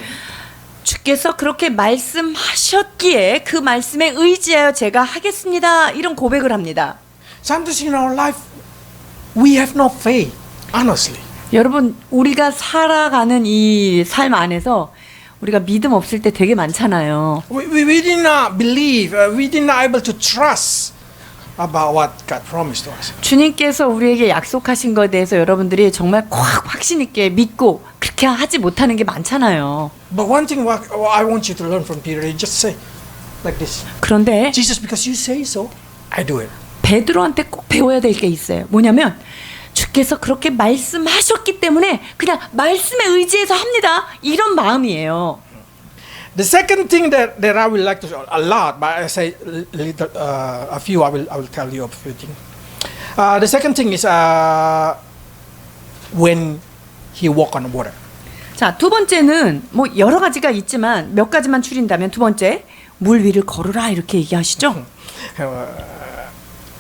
주께서 그렇게 말씀하셨기에 그 말씀에 의지하여 제가 하겠습니다. 이런 고백을 합니다. Sometimes in our life, we have no faith, honestly. 여러분, 우리가 살아가는 이 삶 안에서 우리가 믿음 없을 때 되게 많잖아요. We did not believe, we did not able to trust about what God promised to us. 주님께서 우리에게 약속하신 것에 대해서 여러분들이 정말 확신 있게 믿고 그렇게 하지 못하는 게 많잖아요. But one thing what I want you to learn from Peter is just say like this. 그런데 Jesus, because you say so, I do it. 베드로한테 꼭 배워야 될 게 있어요. 뭐냐면 주께서 그렇게 말씀하셨기 때문에 그냥 말씀에 의지해서 합니다. 이런 마음이에요. The second thing that I would like to a lot, but I say little, a few. I will tell you a few things. The second thing is when he walked on the water. 자, 두 번째는 뭐 여러 가지가 있지만 몇 가지만 추린다면 두 번째 물 위를 걸으라 이렇게 얘기하시죠.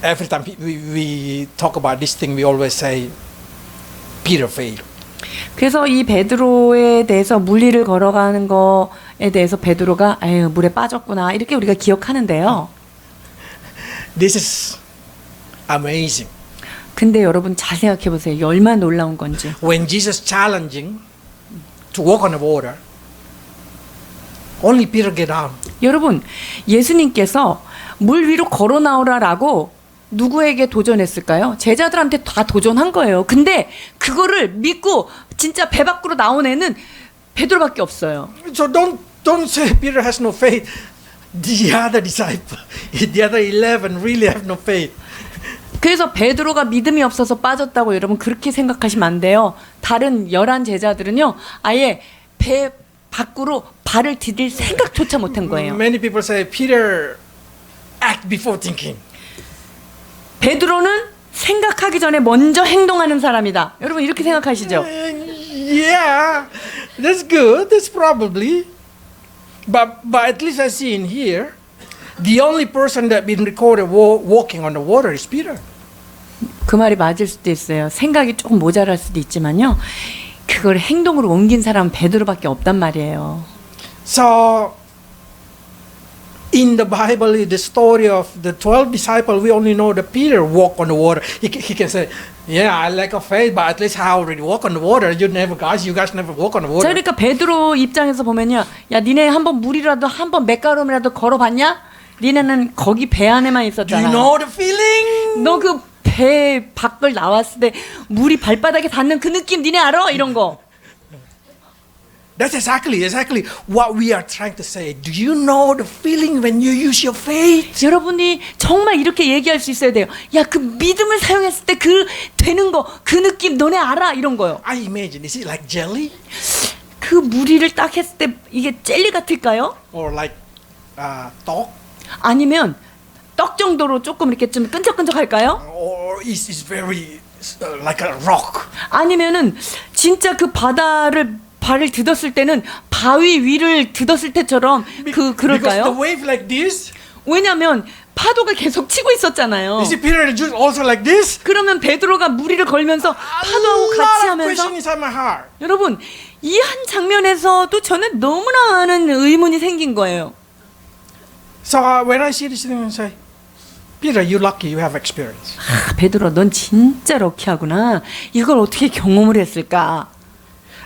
Every time we talk about this thing, we always say Peter failed. 그래서 이 베드로에 대해서 물 위를 걸어가는 거에 대해서 베드로가 아유 물에 빠졌구나 이렇게 우리가 기억하는데요. This is amazing. 근데 여러분 잘 생각해 보세요. 이게 얼마나 놀라운 건지. When Jesus challenging to walk on the water, only Peter get down. 여러분 예수님께서 물 위로 걸어 나오라라고 누구에게 도전했을까요? 제자들한테 다 도전한 거예요. 근데 그거를 믿고 진짜 배 밖으로 나온 애는 베드로밖에 없어요. So don't say Peter has no faith. The other disciple, the other 11 really have no faith. 그래서 베드로가 믿음이 없어서 빠졌다고 여러분 그렇게 생각하시면 안 돼요. 다른 11 제자들은요. 아예 배 밖으로 발을 디딜 생각조차 못한 거예요. Many people say Peter act before thinking. 베드로는 생각하기 전에 먼저 행동하는 사람이다. 여러분 이렇게 생각하시죠? Yeah, that's good. That's probably. But at least I see in here, the only person that been recorded walking on the water is Peter. 그 말이 맞을 수도 있어요. 생각이 조금 모자랄 수도 있지만요. 그걸 행동으로 옮긴 사람은 베드로밖에 없단 말이에요. So in the Bible, the story of the 12 disciples, we only know that Peter walked on the water. He can say, yeah, I lack of faith, but at least I already walk on the water. You guys never walk on the 자, water. 그러니까 베드로 입장에서 보면요. 야, 니네 한번 물이라도 한번 맥가름이라도 걸어봤냐? 니네는 거기 배 안에만 Do 있었잖아. you know the feeling? 너 그 배 밖을 나왔을 때 물이 발바닥에 닿는 그 느낌 니네 알아? 이런 거. That's exactly what we are trying to say. Do you know the feeling when you use your faith? 여러분이 정말 이렇게 얘기할 수 있어야 돼요. 야, 그 믿음을 사용했을 때 그 되는 거, 그 느낌 너네 알아? 이런 거요. I imagine, is it like jelly? 그 무리를 딱 했을 때 이게 젤리 같을까요? Or like dog? 아니면 떡 정도로 조금 이렇게 좀 끈적끈적할까요? Or is very like a rock? 아니면은 진짜 그 바다를 발을 디뎠을 때는 바위 위를 디뎠을 때처럼 Because the 그럴까요? wave like this, 왜냐면 파도가 계속 치고 있었잖아요. is it Peter and Jude also like this? 그러면 베드로가 무리를 걸면서 파도하고 A 같이 lot of 하면서 question inside my heart. 여러분 이 한 장면에서도 저는 너무나 많은 의문이 생긴 거예요. So when I see this thing, I say, Peter, you lucky, you have experience. 아, 베드로 넌 진짜 럭키하구나. 이걸 어떻게 경험을 했을까?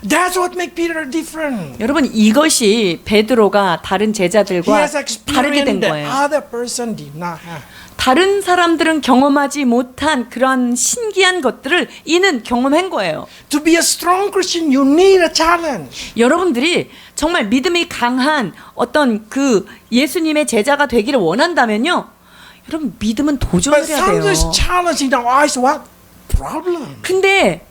That's what makes Peter different. 여러분 이것이 베드로가 다른 He 제자들과 has 다르게 된 experience that 거예요. other person did not have. 다른 사람들은 경험하지 못한 그런 신기한 것들을 이는 경험한 거예요. To be a strong Christian, you need a challenge. 여러분들이 정말 믿음이 강한 어떤 그 예수님의 제자가 되기를 원한다면요. 여러분 믿음은 도전을 But 해야 돼요. sometimes challenging our eyes, what problem? 근데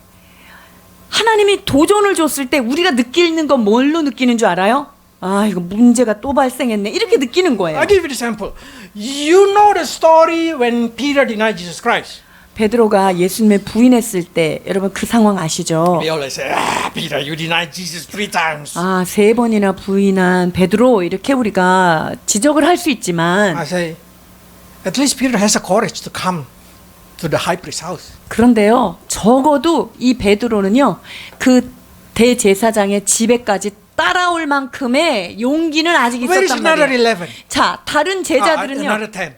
하나님이 도전을 줬을 때 우리가 느끼는 건 뭘로 느끼는 줄 알아요? 아, 이거 문제가 또 발생했네. 이렇게 느끼는 거예요. I'll give you an example. You know the story when Peter denied Jesus Christ. 베드로가 예수님을 부인했을 때 여러분 그 상황 아시죠? We always say, Peter, you denied Jesus 3 times. 아, 3번이나 부인한 베드로 이렇게 우리가 지적을 할 수 있지만 I say, at least Peter has the courage to come to the high priest's house. 그런데요, 적어도 이 베드로는요, 그 대제사장의 집에까지 따라올 만큼의 용기는 아직 Where is 있었단 another 말이에요. 11? 자, 다른 제자들은요, Another 10.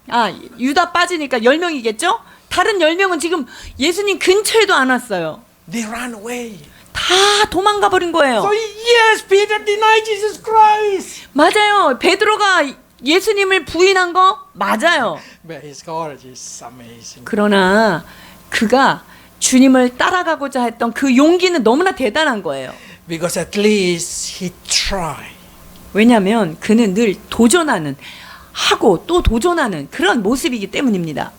아, 유다 빠지니까 10명이겠죠? 다른 10명은 지금 예수님 근처에도 안 왔어요. They ran away. 다 도망가 버린 거예요. So yes, Peter denied Jesus Christ. 맞아요. 베드로가 예수님을 부인한 거 맞아요. But his courage is amazing. 그러나 그가 주님을 따라가고자 했던 그 용기는 너무나 대단한 거예요. Because at least he tried. 왜냐하면 그는 늘 도전하는, 하고 또 도전하는 그런 모습이기 때문입니다.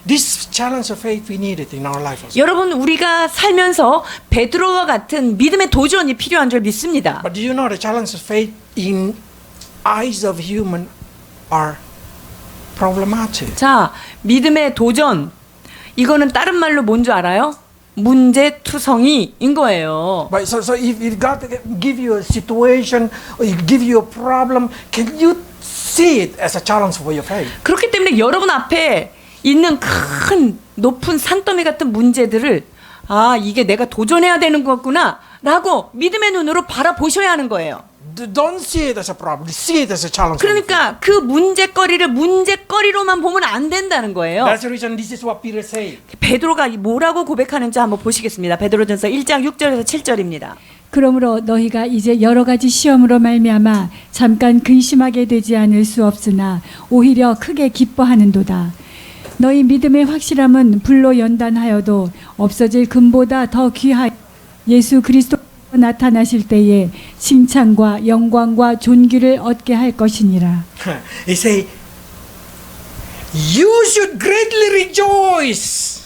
This challenge of faith we need it in our life also. 여러분 우리가 살면서 베드로와 같은 믿음의 도전이 필요한 줄 믿습니다. But do you know the challenge of faith in eyes of human are problematic? 자, 믿음의 도전 이거는 다른 말로 뭔 줄 알아요? 문제투성이인 거예요. But so if God give you a situation or give you a problem, can you see it as a challenge for your faith? 그렇기 때문에 여러분 앞에 있는 큰 높은 산더미 같은 문제들을 아, 이게 내가 도전해야 되는 거구나 라고 믿음의 눈으로 바라보셔야 하는 거예요. Don't see it as a problem. See it as a challenge. for your faith. 그러니까 그 문제거리를 문제거리로만 보면 안 된다는 거예요. That's the reason this is what Peter said. 베드로가 뭐라고 고백하는지 한번 보시겠습니다. 베드로전서 1장 6절에서 7절입니다. 그러므로 너희가 이제 여러 가지 시험으로 말미암아 잠깐 근심하게 되지 않을 수 없으나 오히려 크게 기뻐하는도다. 너희 믿음의 확실함은 불로 연단하여도 없어질 금보다 더 귀하여 예수 그리스도 나타나실 때에 칭찬과 영광과 존귀를 얻게 할 것이니라. He say, you should greatly rejoice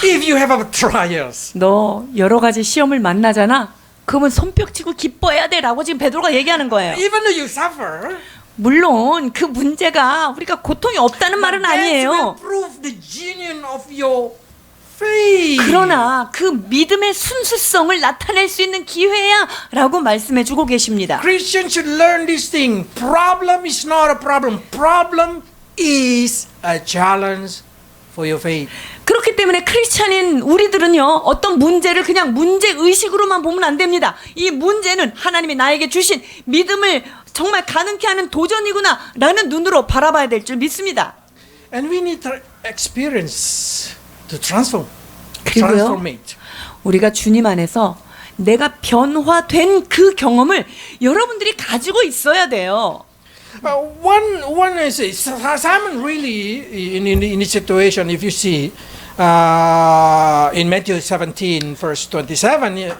if you have trials. 너 여러 가지 시험을 만나잖아. 그러면 손뼉치고 기뻐해야 돼라고 지금 베드로가 얘기하는 거예요. Even though you suffer, 물론 그 문제가 우리가 고통이 없다는 말은 that will 아니에요. prove the genuine of your faith. 그러나 그 믿음의 순수성을 나타낼 수 있는 기회야 라고 말씀해 주고 계십니다. Christians should learn this thing. Problem is not a problem. Problem is a challenge for your faith. 그렇기 때문에 크리스찬인 우리들은요, 어떤 문제를 그냥 문제의식으로만 보면 안 됩니다. 이 문제는 하나님이 나에게 주신 믿음을 정말 가능케 하는 도전이구나 라는 눈으로 바라봐야 될 줄 믿습니다. And we need to experience to transform. 그리고요, Transformate. 우리가 주님 안에서 내가 변화된 그 경험을 여러분들이 가지고 있어야 돼요. One is Simon really in this situation. If you see in Matthew 17 verse 27,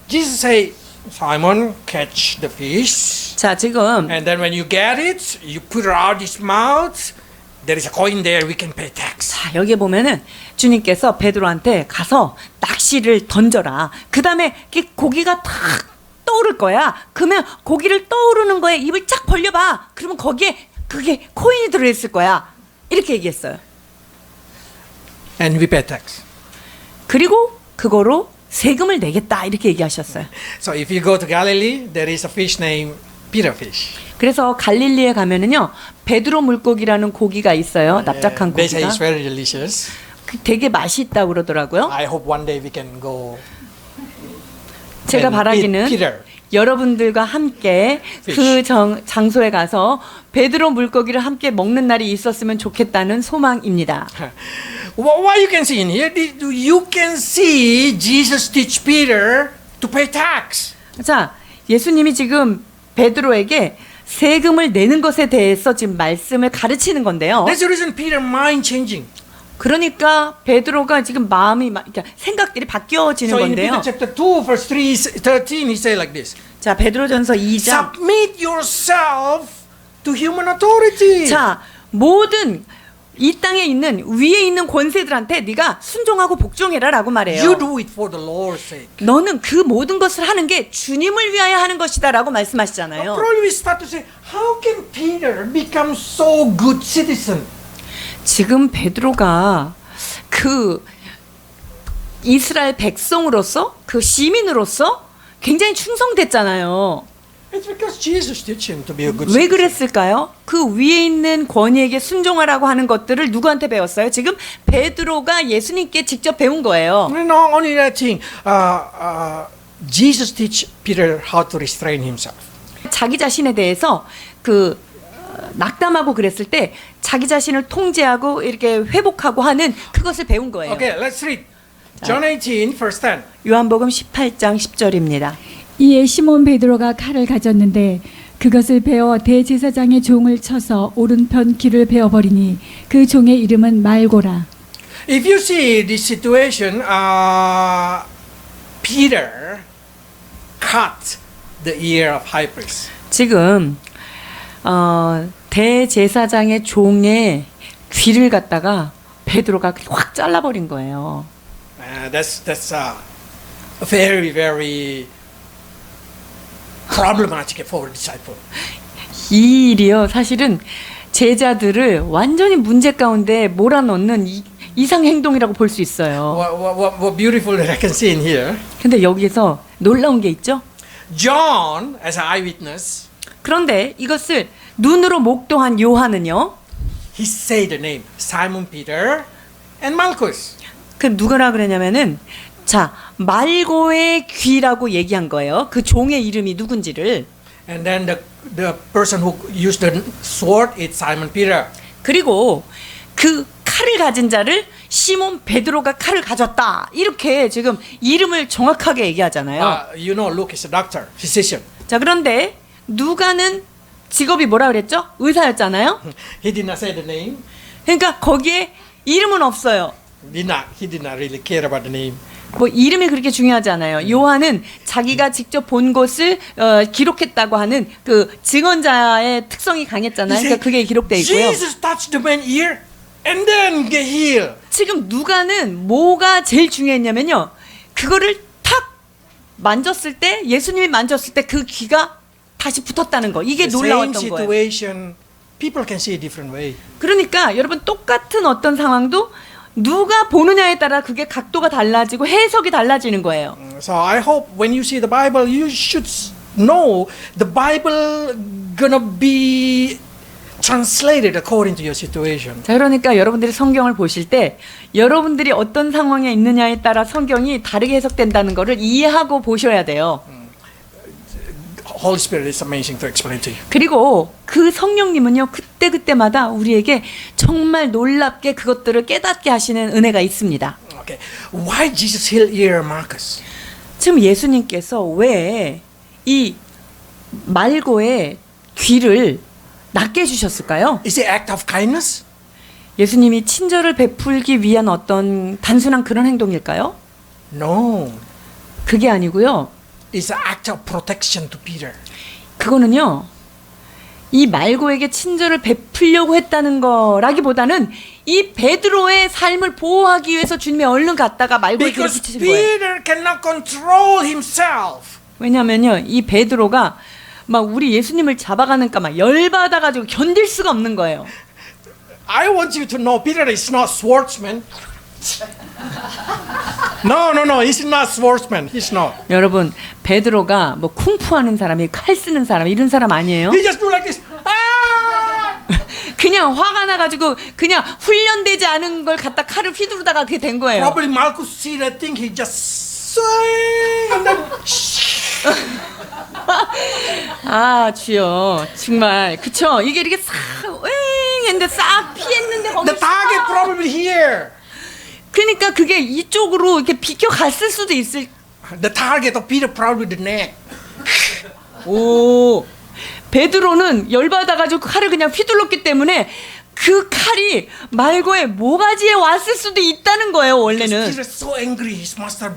Jesus say, Simon, catch the fish. 자, 지금 And then when you get it, you put it out his mouth. There is a coin there. We can pay tax. 자, 여기에 보면은 주님께서 베드로한테 가서 낚시를 던져라. 그 다음에 고기가 탁 떠오를 거야. 그러면 고기를 떠오르는 거에 입을 쫙 벌려봐. 그러면 거기에 그게 코인이 들어있을 거야. 이렇게 얘기했어요. And we pay tax. 그리고 그거로 세금을 내겠다. 이렇게 얘기하셨어요. So if you go to Galilee, there is a fish named Peter fish. 그래서 갈릴리에 가면은요 베드로 물고기라는 고기가 있어요. 납작한 They say 고기가. it's very delicious. 되게 맛이 있다고 그러더라고요. I hope one day we can go. 제가 and 바라기는 eat Peter. 여러분들과 함께 그 장소에 가서 베드로 물고기를 함께 먹는 날이 있었으면 좋겠다는 소망입니다. What you can see in here? You can see Jesus teach Peter to pay tax. 자, 예수님이 지금 베드로에게 세금을 내는 것에 대해서 지금 말씀을 가르치는 건데요. That's the reason Peter mind changing. 그러니까 베드로가 지금 마음이 그러니까 생각들이 바뀌어지는 So in Peter 건데요. chapter 2 verse 13 he say like this. 자, 베드로전서 2장. Submit yourself to human authority. 자, 모든 이 땅에 있는 위에 있는 권세들한테 네가 순종하고 복종해라라고 말해요. You do it for the Lord's sake. 너는 그 모든 것을 하는 게 주님을 위하여 하는 것이다라고 말씀하시잖아요. Probably we start to say, how can Peter become so good citizen? 지금 베드로가 그 이스라엘 백성으로서 그 시민으로서 굉장히 충성됐잖아요. It's because Jesus teach him to be a good 왜 citizen. 그랬을까요? 그 위에 있는 권위에게 순종하라고 하는 것들을 누구한테 배웠어요? 지금 베드로가 예수님께 직접 배운 거예요. No, only that thing. Jesus teach Peter how to restrain himself. 자기 자신에 대해서 그 낙담하고 그랬을 때 자기 자신을 통제하고 이렇게 회복하고 하는 그것을 배운 거예요. Okay, let's read. John 18, verse 10. 요한복음 18장 10절입니다. 이에 시몬 베드로가 칼을 가졌는데 그것을 베어 대제사장의 종을 쳐서 오른편 귀를 베어버리니 그 종의 이름은 말고라. If you see this situation, Peter cut the ear of high priest. 지금 대제사장의 종의 귀를 갖다가 베드로가 확 잘라버린 거예요. That's very, very problematic for a disciple. 이 일이요 사실은 제자들을 완전히 문제 가운데 몰아넣는 이상 행동이라고 볼 수 있어요. What beautiful that I can see in here. 근데 여기서 놀라운 게 있죠. John, as an eyewitness, 그런데 이것을 눈으로 목도한 요한은요. he say the name Simon Peter and Malchus. 그 누구라 그러냐면은 자 말고의 귀라고 얘기한 거예요. 그 종의 이름이 누군지를. And then the person who used the sword is Simon Peter. 그리고 그 칼을 가진 자를 시몬 베드로가 칼을 가졌다. 이렇게 지금 이름을 정확하게 얘기하잖아요. You know, Luke is a doctor, physician. 자 그런데 누가는 직업이 뭐라 그랬죠? 의사였잖아요. He did not say the name. 그러니까 거기에 이름은 없어요. He did not really care about the name. 뭐 이름이 그렇게 중요하지 않아요. 요한은 자기가 직접 본 것을 기록했다고 하는 그 증언자의 특성이 강했잖아요. 그러니까 그게 기록돼 있고요. Jesus touched the man's ear and then get healed. 지금 누가는 뭐가 제일 중요했냐면요. 그거를 탁 만졌을 때 예수님이 만졌을 때 그 귀가 다시 붙었다는 거. 이게 The same 놀라웠던 거예요. situation, people can see a different way. 그러니까 여러분 똑같은 어떤 상황도 누가 보느냐에 따라 그게 각도가 달라지고 해석이 달라지는 거예요. So I hope when you see the Bible, you should know the Bible gonna be translated according to your situation. 자, 그러니까 여러분들이 성경을 보실 때 여러분들이 어떤 상황에 있느냐에 따라 성경이 다르게 해석된다는 것을 이해하고 보셔야 돼요. Holy Spirit is amazing to explain to you. 그리고 그 성령님은요 그때그때마다 우리에게 정말 놀랍게 그것들을 깨닫게 하시는 은혜가 있습니다. Okay, why Jesus healed ear Marcus? 지금 예수님께서 왜 이 말고의 귀를 낫게 해주셨을까요? Is it act of kindness? 예수님이 친절을 베풀기 위한 어떤 단순한 그런 행동일까요? No. 그게 아니고요. is an act of protection to Peter. 그거는요. 이 말고에게 친절을 베풀려고 했다는 거라기보다는 이 베드로의 삶을 보호하기 위해서 주님이 얼른 갔다가 말고에게 Because 붙이신 거예요. Peter cannot control himself. 왜냐면요. 이 베드로가 막 우리 예수님을 잡아가니까 막 열받아가지고 견딜 수가 없는 거예요. I want you to know Peter is not swordsman. No, he's not swordsman. He's not. 여러분, 베드로가 뭐 쿵푸하는 사람이 칼 쓰는 사람 이런 사람 아니에요. He just do like this. Ah! 그냥 화가 나가지고 그냥 훈련되지 않은 걸 갖다 칼을 휘두르다가 그게 된 거예요. Probably Marcus see that thing. He just swing and then. 아 주여 정말 그쵸 이게 이렇게 싹 했는데 싹 피했는데 거기 The target probably here. 그러니까 그게 이쪽으로 이렇게 비켜 갔을 수도 있을. The target of Peter probably the neck. 오 베드로는 열받아가지고 칼을 그냥 휘둘렀기 때문에 그 칼이 말고의 모가지에 왔을 수도 있다는 거예요 원래는. Peter is so angry. He must have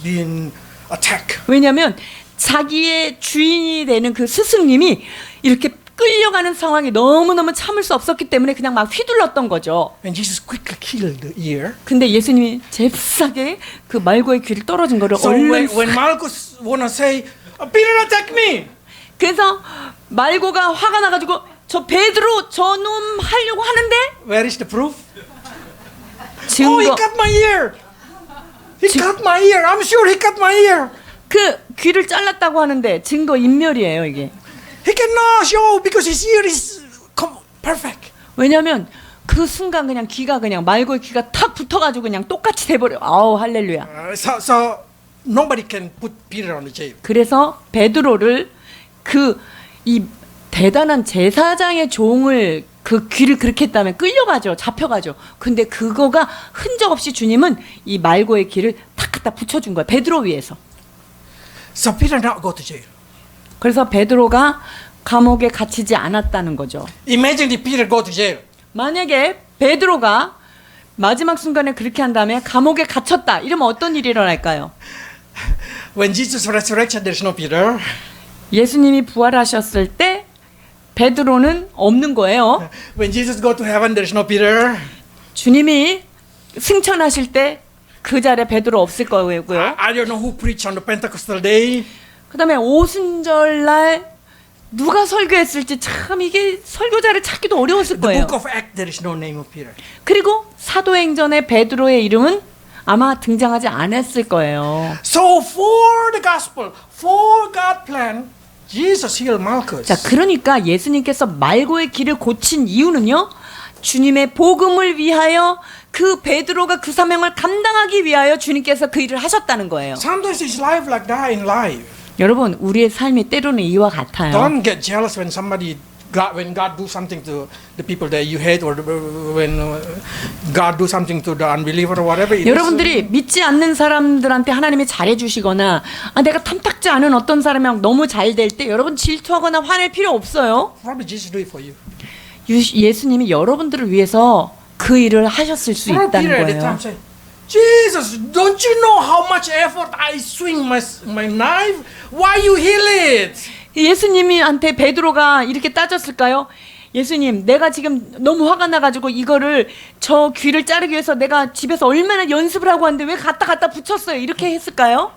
been attacked. 왜냐하면 자기의 주인이 되는 그 스승님이 이렇게 끌려가는 상황이 너무너무 참을 수 없었기 때문에 그냥 막 휘둘렀던 거죠. And Jesus quickly killed the ear. 근데 예수님이 잽싸게 그 말고의 귀를 떨어진 거를 So 얼른 when Marcus wanna say, Peter attacked me. 그래서 말고가 화가 나가지고 저 베드로 저놈 하려고 하는데 Where is the proof? 증거 Oh, he cut my ear. He cut my ear. I'm sure he cut my ear. 그 귀를 잘랐다고 하는데 증거 인멸이에요 이게. He cannot show because his ear is perfect. 왜냐하면 그 순간 그냥 귀가 그냥 말고의 귀가 탁 붙어가지고 그냥 똑같이 돼버려. 아우 할렐루야. So nobody can put Peter on the jail. 그래서 베드로를 그 이 대단한 제사장의 종을 그 귀를 그렇게 했다면 끌려가죠. 잡혀가죠. 근데 그거가 흔적 없이 주님은 이 말고의 귀를 탁 갖다 붙여준 거예요. 베드로 위에서. So Peter not go to jail. 그래서 베드로가 감옥에 갇히지 않았다는 거죠. Imagine if Peter go to jail. 만약에 베드로가 마지막 순간에 그렇게 한 다음에 감옥에 갇혔다. 이러면 어떤 일이 일어날까요? When Jesus resurrection, there's no Peter. 예수님이 부활하셨을 때 베드로는 없는 거예요. When Jesus go to heaven, there's no Peter. 주님이 승천하실 때 그 자리에 베드로 없을 거고요. I don't know who preached on the Pentecostal day. 그다음에 오순절 날 누가 설교했을지 참 이게 설교자를 찾기도 어려웠을 The 거예요. book of Acts, there is no name of Peter. 그리고 사도행전의 베드로의 이름은 아마 등장하지 않았을 거예요. So for the gospel, for God plan, Jesus healed Malchus. 자, 그러니까 예수님께서 말고의 길을 고친 이유는요. 주님의 복음을 위하여 그 베드로가 그 사명을 감당하기 위하여 주님께서 그 일을 하셨다는 거예요. Sometimes it's life like that in life. 여러분, 우리의 삶이 때로는 이와 같아요. Don't get jealous when when God do something to the people that you hate, or when God do something to the unbeliever or whatever. it is. 여러분들이 믿지 않는 사람들한테 하나님이 잘해주시거나 내가 탐탁지 않은 어떤 사람이랑 너무 잘 될 때 여러분 질투하거나 화낼 필요 없어요. Probably Jesus do it for you. 예수님이 여러분들을 위해서 그 일을 하셨을 수 Probably 있다는 Peter at the 거예요. time say, Jesus, don't you know how much effort I swing my knife? Why you heal it? 예수님한테 베드로가 이렇게 따졌을까요? 예수님, 내가 지금 너무 화가 나가지고 이거를 저 귀를 자르기 위해서 내가 집에서 얼마나 연습을 하고 왔는데 왜 갖다 붙였어요? 이렇게 했을까요?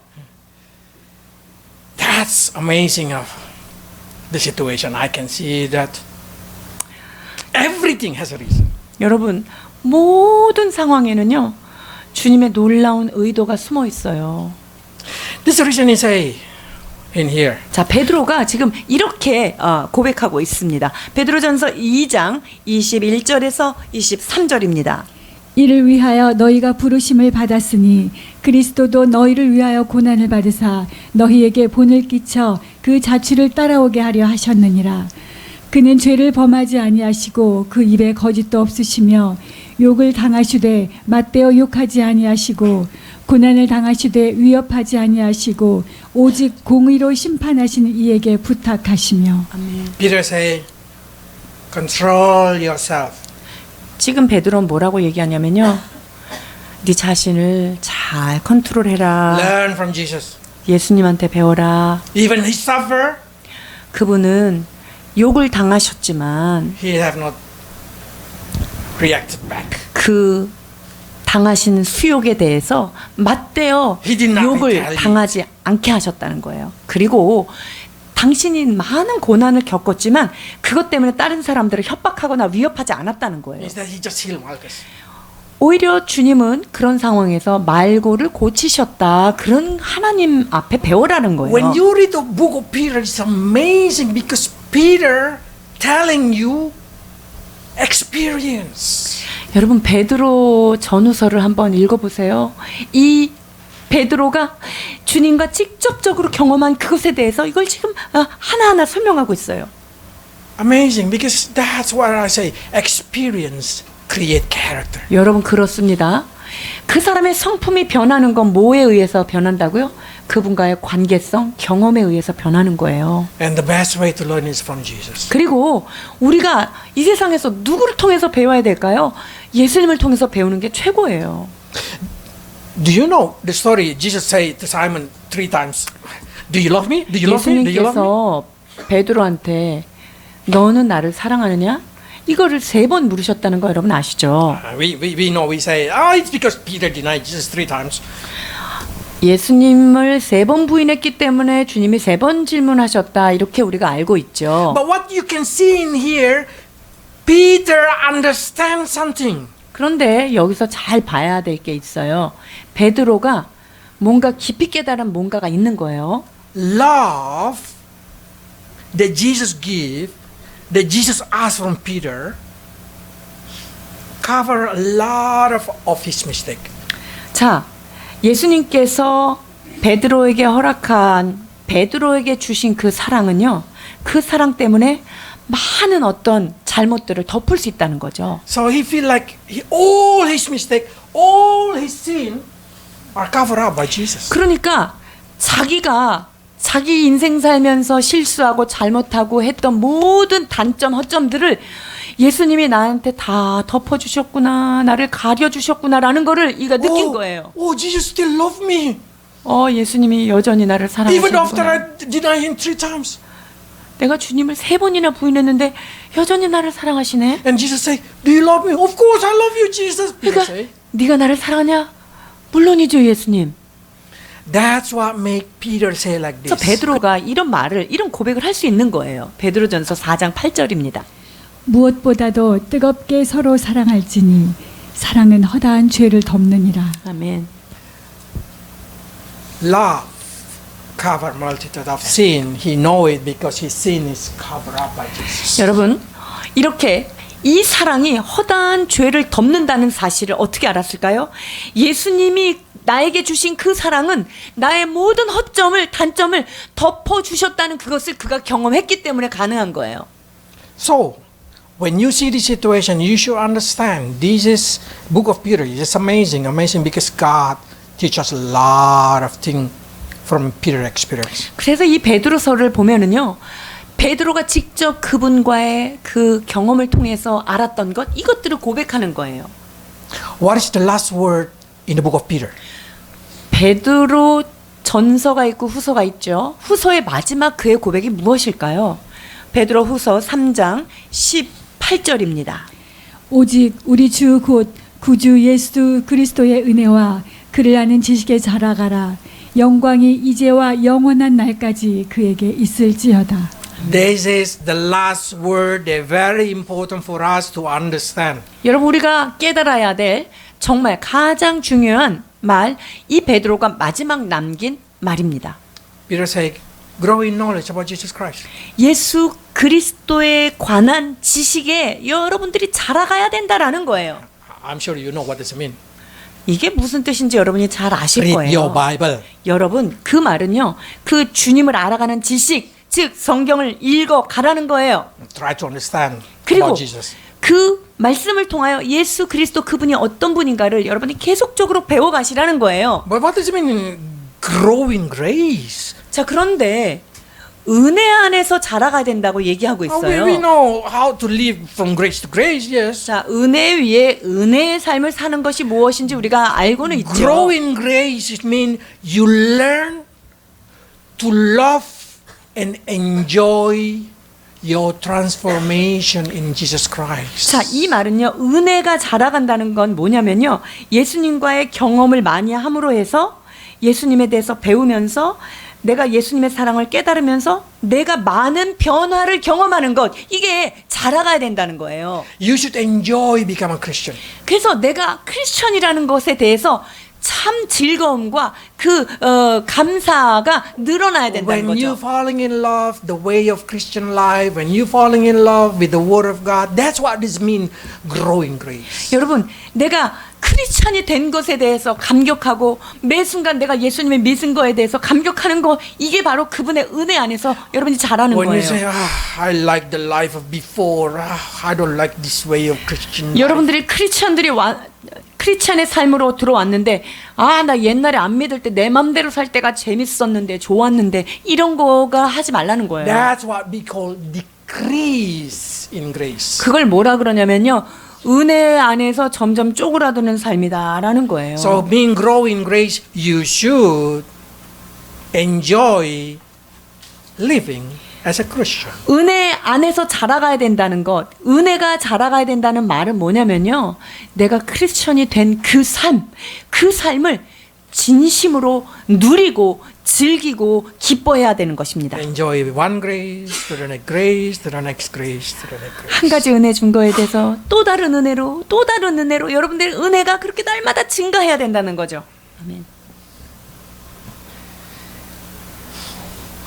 That's amazing of the situation. I can see that everything has a reason. 여러분, 모든 상황에는요 주님의 놀라운 의도가 숨어 있어요. This reason is in here. 자, 베드로가 지금 이렇게 고백하고 있습니다. 베드로전서 2장 21절에서 23절입니다. 이를 위하여 너희가 부르심을 받았으니 그리스도도 너희를 위하여 고난을 받으사 너희에게 본을 끼쳐 그 자취를 따라오게 하려 하셨느니라. 그는 죄를 범하지 아니하시고 그 입에 거짓도 없으시며 욕을 당하시되 맞대어 욕하지 아니하시고 고난을 당하시되 위협하지 아니하시고 오직 공의로 심판하시는 이에게 부탁하시며. Peter say, control yourself. 지금 베드로는 뭐라고 얘기하냐면요. 네 자신을 잘 컨트롤해라. Learn from Jesus. 예수님한테 배워라. Even he suffered, 그분은 욕을 당하셨지만 he have not reacted back. 그 당하신 수욕에 대해서 맞대어 He did not 욕을 retaliate. 당하지 않게 하셨다는 거예요. 그리고 당신이 많은 고난을 겪었지만 그것 때문에 다른 사람들을 협박하거나 위협하지 않았다는 거예요. Instead, he just healed Malchus. 오히려 주님은 그런 상황에서 말고를 고치셨다. 그런 하나님 앞에 배워라는 거예요. When you read the book of Peter, it's amazing because Peter telling you experience. 여러분 베드로 전후서를 한번 읽어보세요. 이 베드로가 주님과 직접적으로 경험한 그것에 대해서 이걸 지금 하나하나 설명하고 있어요. Amazing because that's what I say. Experience create character. 여러분 그렇습니다. 그 사람의 성품이 변하는 건 뭐에 의해서 변한다고요? 그분과의 관계성, 경험에 의해서 변하는 거예요. And the best way to learn is from Jesus. 그리고 우리가 이 세상에서 누구를 통해서 배워야 될까요? 예수님을 통해서 배우는 게 최고예요. Do you know the story? Jesus said to Simon 3 times, "Do you love me? Do you love me? Do you love me?" 예수님께서 베드로한테 너는 나를 사랑하느냐? 이거를 3번 물으셨다는 거 여러분 아시죠? We know we say, "Oh, it's because Peter denied Jesus 3 times." 예수님을 3번 부인했기 때문에 주님이 3번 질문하셨다 이렇게 우리가 알고 있죠. But what you can see in here, Peter understands something. 그런데 여기서 잘 봐야 될 게 있어요. 베드로가 뭔가 깊이 깨달은 뭔가가 있는 거예요. Love that Jesus gave, that Jesus asked from Peter, cover a lot of his mistake. 자, 예수님께서 베드로에게 허락한 베드로에게 주신 그 사랑은요. 그 사랑 때문에 많은 어떤 잘못들을 덮을 수 있다는 거죠. So he feel like all his mistake, all his sin are covered up by Jesus. 그러니까 자기가 자기 인생 살면서 실수하고 잘못하고 했던 모든 단점, 허점들을 예수님이 나한테 다 덮어주셨구나, 나를 가려주셨구나라는 거를 이가 느낀 거예요. Oh, Jesus still love me. 예수님이 여전히 나를 Even after 사랑하시는구나. I deny him 3 times. 내가 주님을 3번이나 부인했는데 여전히 나를 사랑하시네. And Jesus say, "Do you love me?" "Of course I love you, Jesus." Peter 그러니까 say. 네가 나를 사랑하냐? 물론이죠, 예수님. That's what make Peter say like 그래서 this. 베드로가 이런 말을, 이런 고백을 할 수 있는 거예요. 베드로전서 4장 8절입니다. 무엇보다도 뜨겁게 서로 사랑할지니 사랑은 허다한 죄를 덮느니라. 아멘. Love cover multitude of sin. He know it because his sin is covered up by Jesus. 여러분, 이렇게 이 사랑이 허다한 죄를 덮는다는 사실을 어떻게 알았을까요? 예수님이 나에게 주신 그 사랑은 나의 모든 허점을, 단점을 덮어주셨다는 그것을 그가 경험했기 때문에 가능한 거예요. So, when you see this situation, you should understand this is Book of Peter. It's amazing because God teaches us a lot of things from Peter's experience. 그래서 이 베드로서를 보면은요, 베드로가 직접 그분과의 그 경험을 통해서 알았던 것, 이것들을 고백하는 거예요. What is the last word in the Book of Peter? 베드로 전서가 있고 후서가 있죠. 후서의 마지막 그의 고백이 무엇일까요? 베드로 후서 3장 18절입니다. 오직 우리 주 곧 구주 예수 그리스도의 은혜와 그를 아는 지식에 자라가라. 영광이 이제와 영원한 날까지 그에게 있을지어다. This is the last word that very important for us to understand. 여러분 우리가 깨달아야 될 정말 가장 중요한 말, 이 베드로가 마지막 남긴 말입니다. Peter said, grow in knowledge about Jesus Christ. 예수 그리스도에 관한 지식에 여러분들이 자라가야 된다라는 거예요. I'm sure you know what this means. 이게 무슨 뜻인지 여러분이 잘 아실 Read your 거예요. Bible. 여러분 그 말은요, 그 주님을 알아가는 지식, 즉 성경을 읽어 가라는 거예요. Try to understand 그리고 about Jesus. 그 말씀을 통하여 예수 그리스도 그분이 어떤 분인가를 여러분이 계속적으로 배워가시라는 거예요. But what does it mean? Grow in grace. 자, 그런데 은혜 안에서 자라가야 된다고 얘기하고 We 있어요. know how to live from grace to grace, yes. 자, 은혜 위에 은혜의 삶을 사는 것이 무엇인지 우리가 알고는 있죠. Grow in grace, it means you learn to love and enjoy your transformation in Jesus Christ. 자, 이 말은요, 은혜가 자라간다는 건 뭐냐면요, 예수님과의 경험을 많이 함으로 해서 예수님에 대해서 배우면서 내가 예수님의 사랑을 깨달으면서 내가 많은 변화를 경험하는 것, 이게 자라가야 된다는 거예요. You should enjoy become a Christian. 그래서 내가 크리스천이라는 것에 대해서 참 즐거움과 그 감사가 늘어나야 된다는 When you 거죠. falling in love, the way of Christian life, when you falling in love with the Word of God, that's what this means, growing grace. 여러분, 내가 크리스천이 된 것에 대해서 감격하고 매 순간 내가 예수님의 믿은 거에 대해서 감격하는 거, 이게 바로 그분의 은혜 안에서 여러분이 잘하는 When you 거예요. say, I like the life of before, I don't like this way of Christian life. 여러분들이 크리스천의 삶으로 들어왔는데, 나 옛날에 안 믿을 때 내 맘대로 살 때가 재밌었는데 좋았는데, 이런 거가 하지 말라는 거예요. That's what we call decrease in grace. 그걸 뭐라 그러냐면요, 은혜 안에서 점점 쪼그라드는 삶이다라는 거예요. So being grow in grace, you should enjoy living as a Christian. 은혜 안에서 자라가야 된다는 것, 은혜가 자라가야 된다는 말은 뭐냐면요, 내가 크리스천이 된 그 삶을 진심으로 누리고 즐기고 기뻐해야 되는 것입니다. Enjoy one grace to the next grace to the next grace to the next grace. 한 가지 은혜 준 거에 대해서 또 다른 은혜로 여러분들의 은혜가 그렇게 날마다 증가해야 된다는 거죠. 아멘.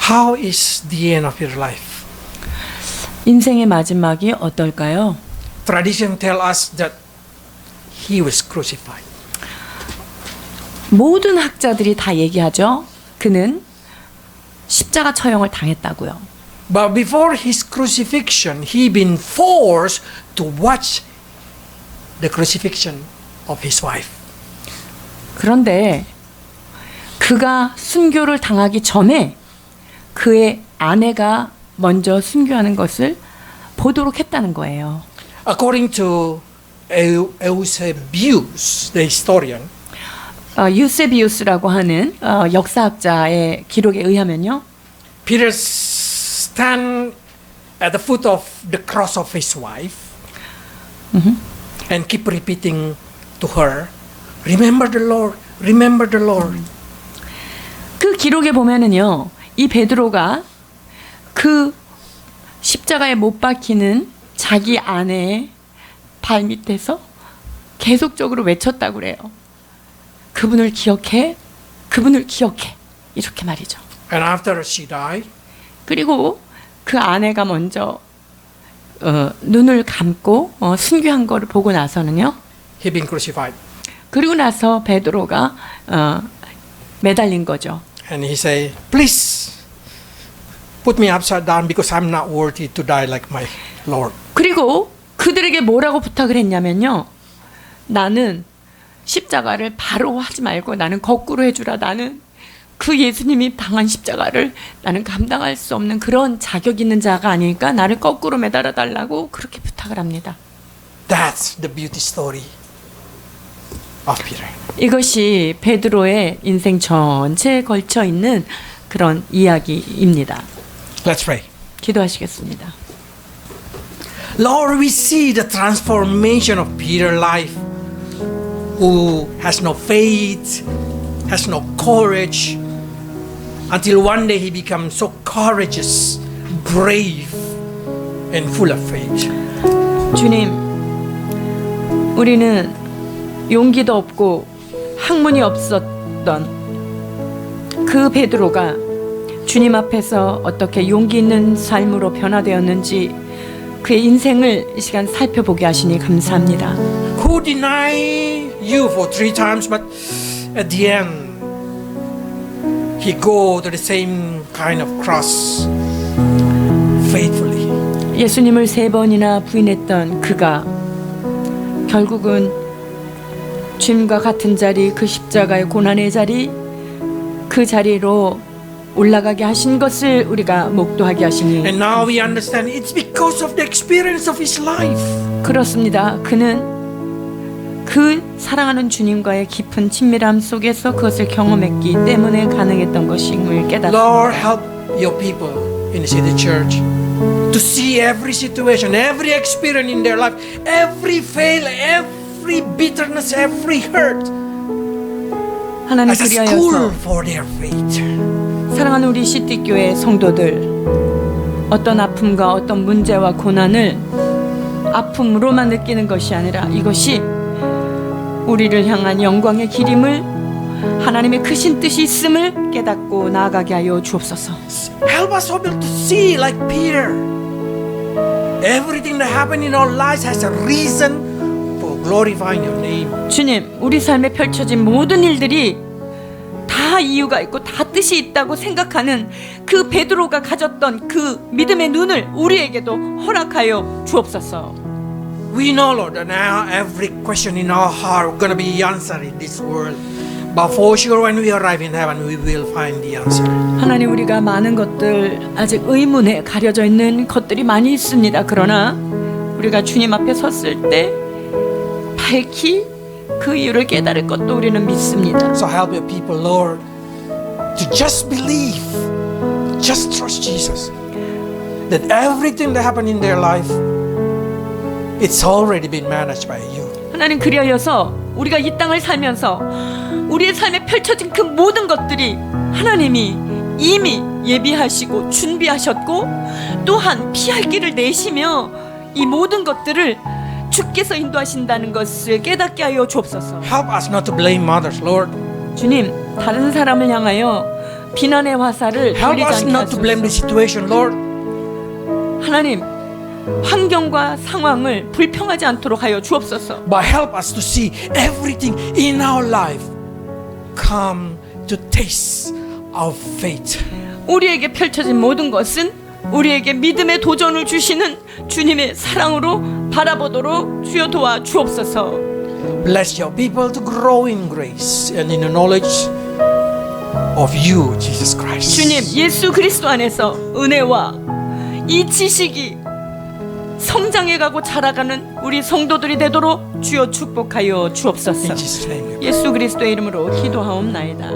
How is the end of your life? 인생의 마지막이 어떨까요? Tradition tell us that he was crucified. 모든 학자들이 다 얘기하죠. 그는 십자가 처형을 당했다고요. But before his crucifixion, he been forced to watch the crucifixion of his wife. 그런데 그가 순교를 당하기 전에 그의 아내가 먼저 순교하는 것을 보도록 했다는 거예요. According to Eusebius, the historian, 유세비우스라고 하는 역사학자의 기록에 의하면요, Peter stand at the foot of the cross of his wife and keep repeating to her, "Remember the Lord, remember the Lord." 그 기록에 보면은요, 이 베드로가 그 십자가에 못 박히는 자기 아내의 발 밑에서 계속적으로 외쳤다고 그래요. 그분을 기억해, 그분을 기억해, 이렇게 말이죠. And after she died, 그리고 그 아내가 먼저 눈을 감고 순교한 거를 보고 나서는요, he been crucified. 그리고 나서 베드로가 매달린 거죠. And he say, "Please put me upside down because I'm not worthy to die like my Lord." 그리고 그들에게 뭐라고 부탁을 했냐면요, 나는 십자가를 바로 하지 말고 나는 거꾸로 해주라. 나는 그 예수님이 당한 십자가를 나는 감당할 수 없는 그런 자격 있는 자가 아니니까 나를 거꾸로 매달아 달라고 그렇게 부탁을 합니다. That's the beauty story of Peter. 이것이 베드로의 인생 전체에 걸쳐 있는 그런 이야기입니다. Let's pray. 기도하시겠습니다. Lord, we see the transformation of Peter's life, who has no faith, has no courage, until one day he becomes so courageous, brave, and full of faith. 주님, 우리는 용기도 없고 학문이 없었던 그 베드로가 주님 앞에서 어떻게 용기 있는 삶으로 변화되었는지 그의 인생을 이 시간 살펴보게 하시니 감사합니다. Who denied you for 3 times, but at the end he go to the same kind of cross faithfully. 예수님을 3번이나 부인했던 그가 결국은 주님과 같은 자리, 그 십자가의 고난의 자리, 그 자리로 올라가게 하신 것을 우리가 목도하게 하시니 And now we understand it's because of the experience of his life. 그렇습니다. 그는 그 사랑하는 주님과의 깊은 친밀함 속에서 그것을 경험했기 때문에 가능했던 것임을 깨닫습니다. Lord, help your people in the city church to see every situation, every experience in their life, every fail, every bitterness, every hurt 하나님 as a school 그리하여서 for their faith. 사랑하는 우리 시티교회 성도들, 어떤 아픔과 어떤 문제와 고난을 아픔으로만 느끼는 것이 아니라 이것이 우리를 향한 영광의 기림을 하나님의 크신 뜻이 있음을 깨닫고 나아가게 하여 주옵소서. Help us all to see like Peter. Everything that happened in our lives has a reason for glorifying your name. 주님, 우리 삶에 펼쳐진 모든 일들이 다 이유가 있고 다 뜻이 있다고 생각하는 그 베드로가 가졌던 그 믿음의 눈을 우리에게도 허락하여 주옵소서. We know, Lord, that now every question in our heart is going to be answered in this world. But for sure, when we arrive in heaven, we will find the answer. 하나님, 우리가 많은 것들 아직 의문에 가려져 있는 것들이 많이 있습니다. 그러나 우리가 주님 앞에 섰을 때 밝히 그 이유를 깨달을 것도 우리는 믿습니다. So help your people, Lord, to just believe, just trust Jesus, that everything that happened in their life, it's already been managed by you. 하나님, 그리하여서 우리가 이 땅을 살면서 우리의 삶에 펼쳐진 그 모든 것들이 하나님이 이미 예비하시고 준비하셨고 또한 피할 길을 내시며 이 모든 것들을 주께서 인도하신다는 것을 깨닫게 하여 주옵소서. Help us not to blame others, Lord. 주님, 다른 사람을 향하여 비난의 화살을 Help 돌리지 us 않게 not to blame the 하소서. situation, Lord. 하나님, 환경과 상황을 불평하지 않도록 하여 주옵소서. But help us to see everything in our life come to taste our faith. 우리에게 펼쳐진 모든 것은 우리에게 믿음의 도전을 주시는 주님의 사랑으로 바라보도록 주여 도와 주옵소서. Bless your people to grow in grace and in the knowledge of you, Jesus Christ. 주님, 예수 그리스도 안에서 은혜와 이 지식이 성장해가고 자라가는 우리 성도들이 되도록 주여 축복하여 주옵소서. In Jesus' name. 예수 그리스도의 이름으로 기도하옵나이다.